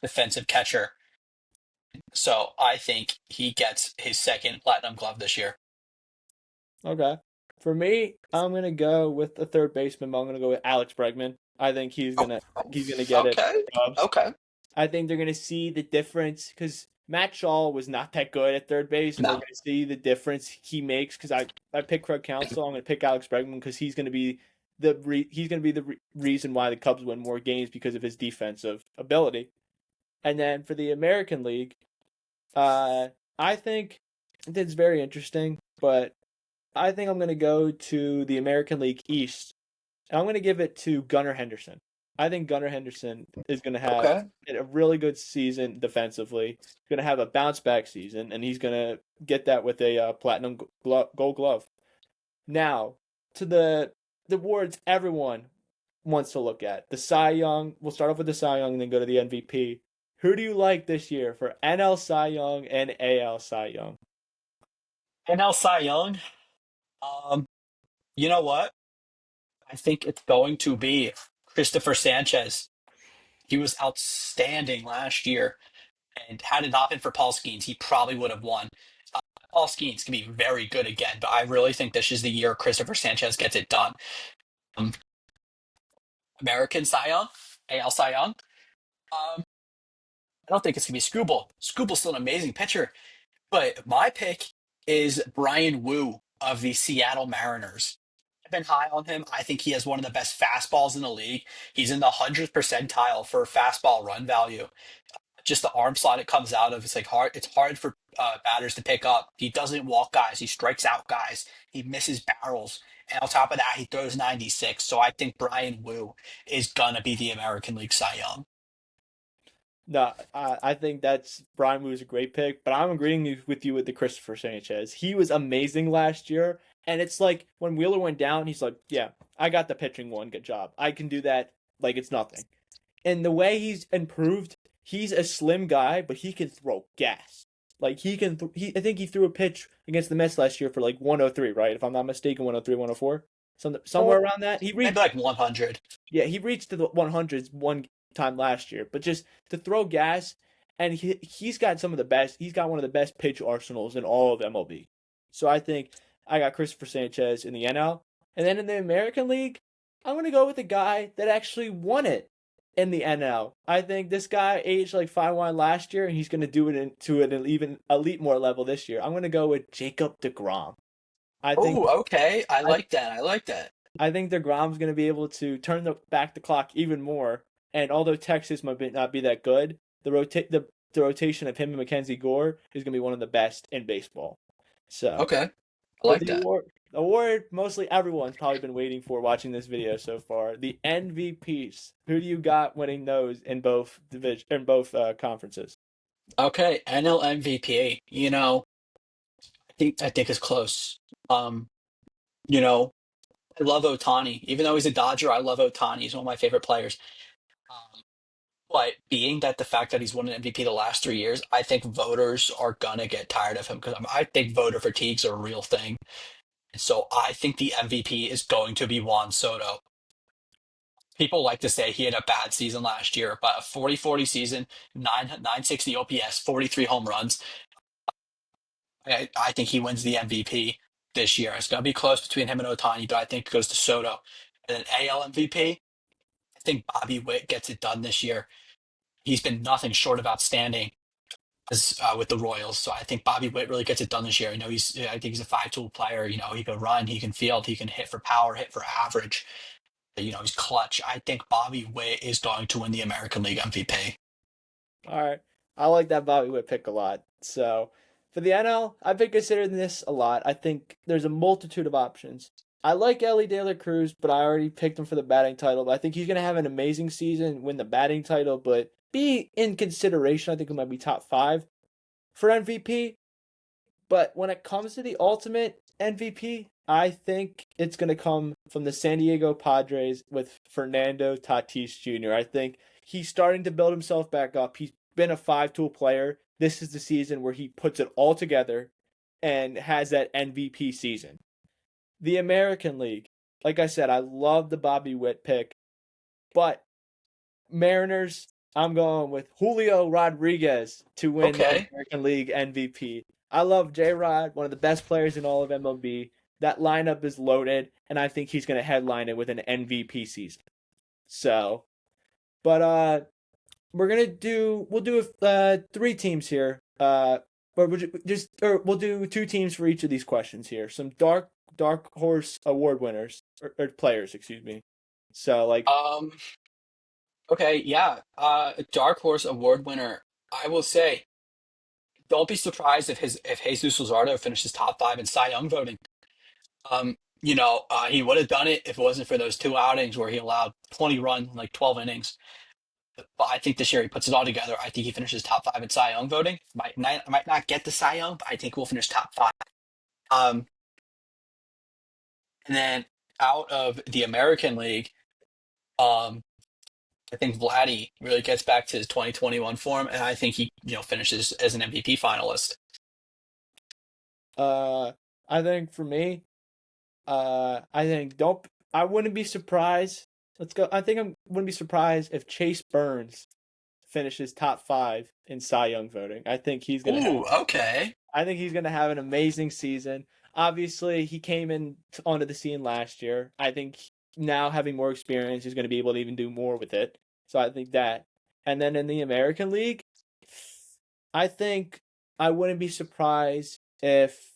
defensive catcher. So I think he gets his second Platinum Glove this year. Okay. For me, I'm gonna go with the third baseman. But I'm gonna go with Alex Bregman. I think he's gonna get it. Okay. I think they're gonna see the difference because Matt Shaw was not that good at third base, and they're gonna see the difference he makes. Because I picked Craig Counsell, I'm gonna pick Alex Bregman because he's gonna be the reason why the Cubs win more games because of his defensive ability. And then for the American League, I think it's very interesting, but I think I'm going to go to the American League East, and I'm going to give it to Gunnar Henderson. I think Gunnar Henderson is going to have a really good season defensively. He's going to have a bounce back season, and he's going to get that with a platinum gold glove. Now, to the awards everyone wants to look at. The Cy Young. We'll start off with the Cy Young and then go to the MVP. Who do you like this year for NL Cy Young and AL Cy Young? NL Cy Young. You know what? I think it's going to be Christopher Sanchez. He was outstanding last year, and had it not been for Paul Skeens, he probably would have won. Paul Skeens can be very good again, but I really think this is the year Christopher Sanchez gets it done. American Cy Young, AL Cy Young. Um, I don't think it's gonna be Skubal. Skubal's still an amazing pitcher, but my pick is Brian Wu of the Seattle Mariners. I've been high on him. I think he has one of the best fastballs in the league. He's in the 100th percentile for fastball run value. Just the arm slot it comes out of, it's like hard. It's hard for batters to pick up. He doesn't walk guys. He strikes out guys. He misses barrels. And on top of that, he throws 96. So I think Brian Wu is gonna be the American League Cy Young. No, I think that's Brian Woo's a great pick, but I'm agreeing with you with the Christopher Sanchez. He was amazing last year, and it's like when Wheeler went down, he's like, "Yeah, I got the pitching one. Good job. I can do that like it's nothing." And the way he's improved, he's a slim guy, but he can throw gas. Like he can. I think he threw a pitch against the Mets last year for like 103, right? If I'm not mistaken, 103, 104, somewhere around that. He reached Maybe like 100. Yeah, he reached the 100s one time last year, but just to throw gas, and he's got some of the best. He's got one of the best pitch arsenals in all of MLB. So I think I got Christopher Sanchez in the NL, and then in the American League, I'm gonna go with the guy that actually won it in the NL. I think this guy aged like fine wine last year, and he's gonna do it into an even elite more level this year. I'm gonna go with Jacob deGrom. I think. Oh, okay. I like that. I like that. I think deGrom's going to be able to turn back the clock even more. And although Texas might not be that good, the rotation of him and Mackenzie Gore is going to be one of the best in baseball. So Okay. I like the that. award mostly everyone's probably been waiting for watching this video so far. The MVPs. Who do you got winning those in both conferences? Okay, NL MVP. I think it's close. Um, you know, I love Otani. Even though he's a Dodger, I love Otani. He's one of my favorite players. Um, but being that the fact that he's won an MVP the last 3 years, I think voters are gonna get tired of him because I think voter fatigue's a real thing. And so I think the MVP is going to be Juan Soto. People like to say he had a bad season last year, but a 40-40 season, 960 OPS, 43 home runs. I think he wins the MVP this year. It's going to be close between him and Otani, but I think it goes to Soto. And then AL MVP, I think Bobby Witt gets it done this year. He's been nothing short of outstanding with the Royals. So I think Bobby Witt really gets it done this year. I think he's a five-tool player. He can run, he can field, he can hit for power, hit for average. He's clutch. I think Bobby Witt is going to win the American League MVP. All right. I like that Bobby Witt pick a lot. So for the NL, I've been considering this a lot. I think there's a multitude of options. I like Ellie De La Cruz, but I already picked him for the batting title. I think he's going to have an amazing season, win the batting title, but be in consideration. I think he might be top 5 for MVP. But when it comes to the ultimate MVP, I think it's going to come from the San Diego Padres with Fernando Tatis Jr. I think he's starting to build himself back up. He's been a 5-tool player. This is the season where he puts it all together and has that MVP season. The American League, like I said, I love the Bobby Witt pick, but Mariners, I'm going with Julio Rodriguez to win the American League MVP. I love J-Rod, one of the best players in all of MLB. That lineup is loaded, and I think he's going to headline it with an MVP season. So, but we'll do 3 teams here. Or we'll do 2 teams for each of these questions here. Some dark horse award winners or players, excuse me. So okay, yeah. Dark horse award winner. I will say, don't be surprised if Jesus Luzardo finishes top 5 in Cy Young voting. He would have done it if it wasn't for those 2 outings where he allowed 20 runs in like 12 innings. But I think this year he puts it all together. I think he finishes top 5 in Cy Young voting. Might not get the Cy Young, but I think we'll finish top 5. And then out of the American League, I think Vladdy really gets back to his 2021 form, and I think he finishes as an MVP finalist. I think for me, I wouldn't be surprised. I wouldn't be surprised if Chase Burns finishes top 5 in Cy Young voting. I think he's gonna. I think he's gonna have an amazing season. Obviously, he came onto the scene last year. I think now having more experience, he's going to be able to even do more with it. So I think that. And then in the American League, I think I wouldn't be surprised if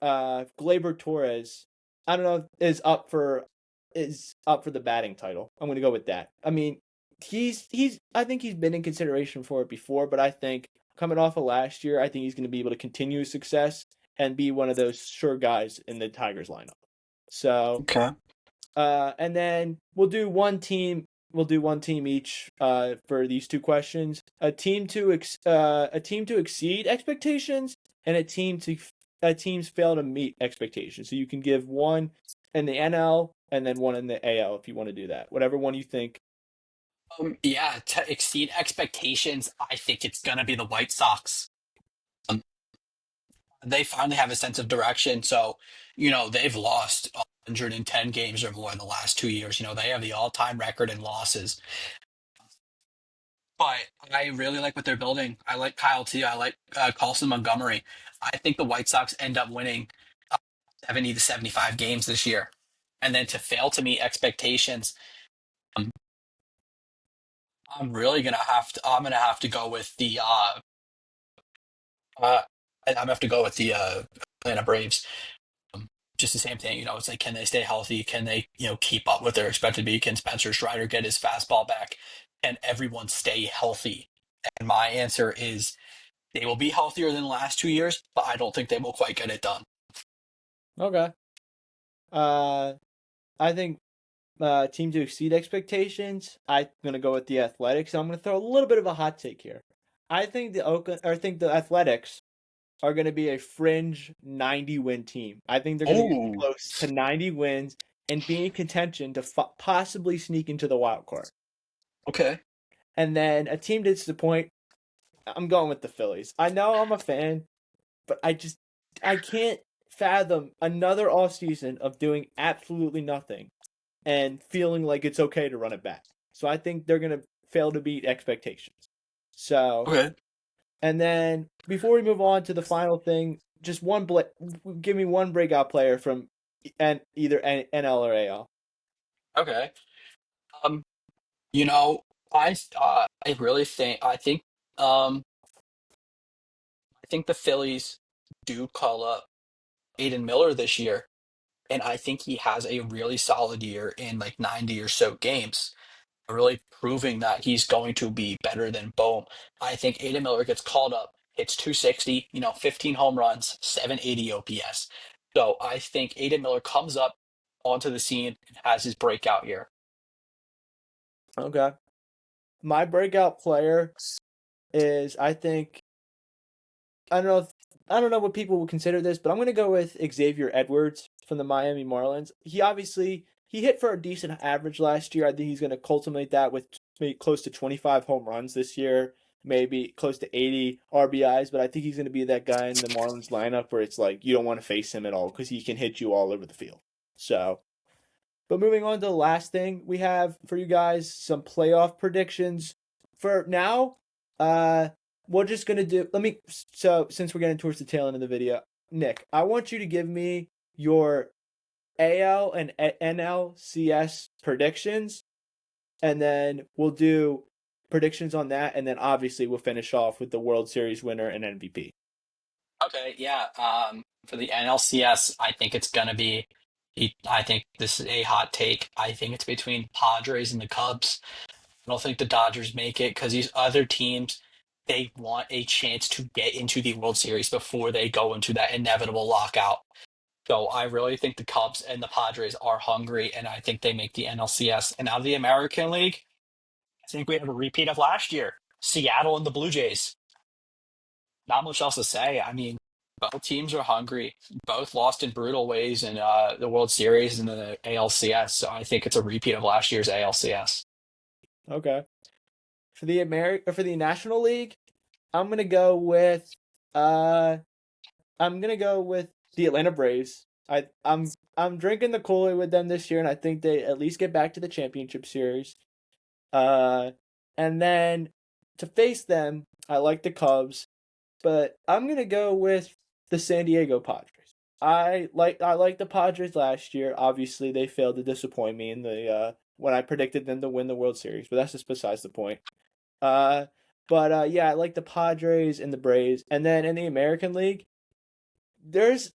Gleyber Torres, I don't know, is up for the batting title. I'm gonna go with that. I mean, he's I think he's been in consideration for it before, but I think coming off of last year, I think he's gonna be able to continue his success and be one of those sure guys in the Tigers lineup. So Okay. and then we'll do one team. We'll do one team each for these two questions. A team to exceed expectations, and a teams fail to meet expectations. So you can give one in the NL and then one in the AL if you want to do that. Whatever one you think. Yeah, to exceed expectations, I think it's gonna be the White Sox. They finally have a sense of direction. So, they've lost 110 games or more in the last 2 years. They have the all-time record in losses. But I really like what they're building. I like Kyle too. I like Carlson Montgomery. I think the White Sox end up winning 70 to 75 games this year. And then to fail to meet expectations, um, I'm gonna have to go with the I'm gonna have to go with the Atlanta Braves. Um, just the same thing, it's like, can they stay healthy? Can they, keep up with their expected to be? Can Spencer Strider get his fastball back? Can everyone stay healthy? And my answer is they will be healthier than the last 2 years, but I don't think they will quite get it done. Okay. I think team to exceed expectations. I'm gonna go with the Athletics. I'm gonna throw a little bit of a hot take here. I think the Athletics are gonna be a fringe 90 win team. I think they're gonna get close to 90 wins and be in contention to possibly sneak into the wild card. Okay. And then a team to disappoint. I'm going with the Phillies. I know I'm a fan, but I can't fathom another off season of doing absolutely nothing and feeling like it's okay to run it back. So I think they're going to fail to meet expectations. So, Okay. and then before we move on to the final thing, just give me one breakout player from either NL or AL. Okay. Um, you know, I really um I think the Phillies do call up Aiden Miller this year, and I think he has a really solid year in like 90 or so games, really proving that he's going to be better than Bohm. I think Aiden Miller gets called up, hits 260, 15 home runs, 780 OPS. So I think Aiden Miller comes up onto the scene and has his breakout year. Okay. My breakout player is, I don't know what people would consider this, but I'm going to go with Xavier Edwards from the Miami Marlins. He hit for a decent average last year. I think he's going to culminate that with maybe close to 25 home runs this year, maybe close to 80 RBIs, but I think he's going to be that guy in the Marlins lineup where it's like you don't want to face him at all because he can hit you all over the field. So, but moving on to the last thing, we have for you guys some playoff predictions. For now, we're just gonna do. So since we're getting towards the tail end of the video, Nick, I want you to give me your AL and NLCS predictions, and then we'll do predictions on that, and then obviously we'll finish off with the World Series winner and MVP. Okay, yeah. For the NLCS, I think it's gonna be. I think this is a hot take. I think it's between Padres and the Cubs. I don't think the Dodgers make it because these other teams, they want a chance to get into the World Series before they go into that inevitable lockout. So I really think the Cubs and the Padres are hungry, and I think they make the NLCS. And out of the American League, I think we have a repeat of last year. Seattle and the Blue Jays. Not much else to say. I mean, both teams are hungry. Both lost in brutal ways in the World Series and the ALCS. So I think it's a repeat of last year's ALCS. Okay. For the National League, I'm gonna go with the Atlanta Braves. I'm drinking the Kool-Aid with them this year, and I think they at least get back to the championship series. And then to face them, I like the Cubs, but I'm gonna go with the San Diego Padres. I like the Padres last year. Obviously, they failed to disappoint me in the when I predicted them to win the World Series, but that's just besides the point. Yeah, I like the Padres and the Braves, and then in the American League, there's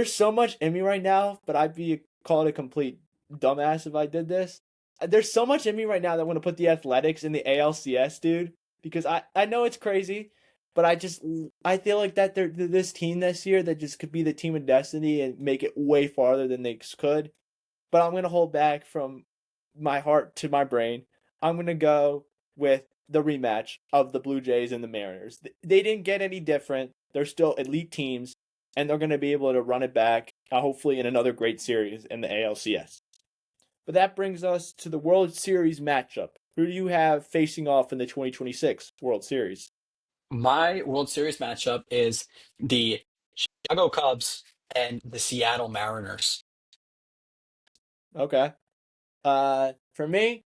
so much in me right now, but I'd be called a complete dumbass if I did this. There's so much in me right now that I want to put the Athletics in the ALCS, dude, because I know it's crazy, but I feel like that they're this team this year that just could be the team of destiny and make it way farther than they could. But I'm gonna hold back from my heart to my brain. I'm gonna go with the rematch of the Blue Jays and the Mariners. They didn't get any different. They're still elite teams, and they're going to be able to run it back, hopefully in another great series in the ALCS. But that brings us to the World Series matchup. Who do you have facing off in the 2026 World Series? My World Series matchup is the Chicago Cubs and the Seattle Mariners. Okay. For me,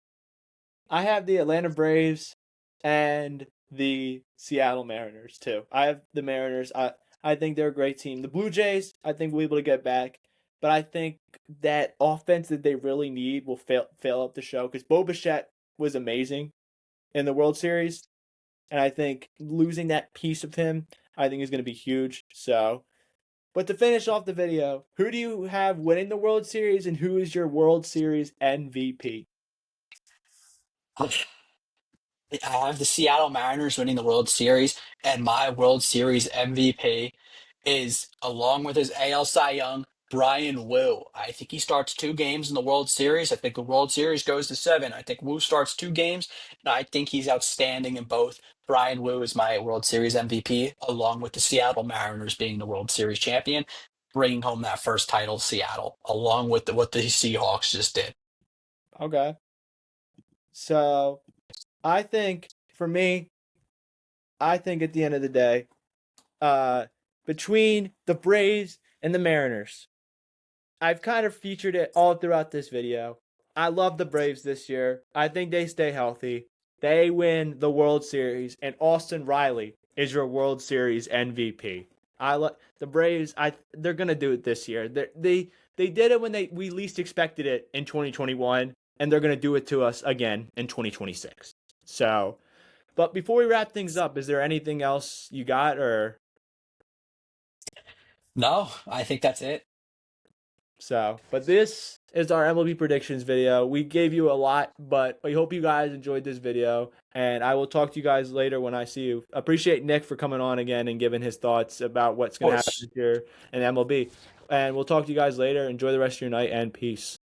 I have the Atlanta Braves and the Seattle Mariners too. I have the Mariners. I think they're a great team. The Blue Jays, I think we'll be able to get back, but I think that offense that they really need will fail up the show because Bo Bichette was amazing in the World Series, and I think losing that piece of him, I think is going to be huge. So, but to finish off the video, who do you have winning the World Series, and who is your World Series MVP? I have the Seattle Mariners winning the World Series, and my World Series MVP is, along with his AL Cy Young, Brian Wu. I think he starts 2 games in the World Series. I think the World Series goes to 7. I think Wu starts 2 games, and I think he's outstanding in both. Brian Wu is my World Series MVP, along with the Seattle Mariners being the World Series champion, bringing home that first title to Seattle, along with what the Seahawks just did. Okay. So I think for me, I think at the end of the day, between the Braves and the Mariners, I've kind of featured it all throughout this video. I love the Braves this year. I think they stay healthy. They win the World Series, and Austin Riley is your World Series MVP. The Braves. They're gonna do it this year. They did it when we least expected it in 2021, and they're gonna do it to us again in 2026. So, but before we wrap things up, is there anything else you got or? No, I think that's it. So, but this is our MLB predictions video. We gave you a lot, but we hope you guys enjoyed this video. And I will talk to you guys later when I see you. Appreciate Nick for coming on again and giving his thoughts about what's going to happen this year in MLB. And we'll talk to you guys later. Enjoy the rest of your night and peace.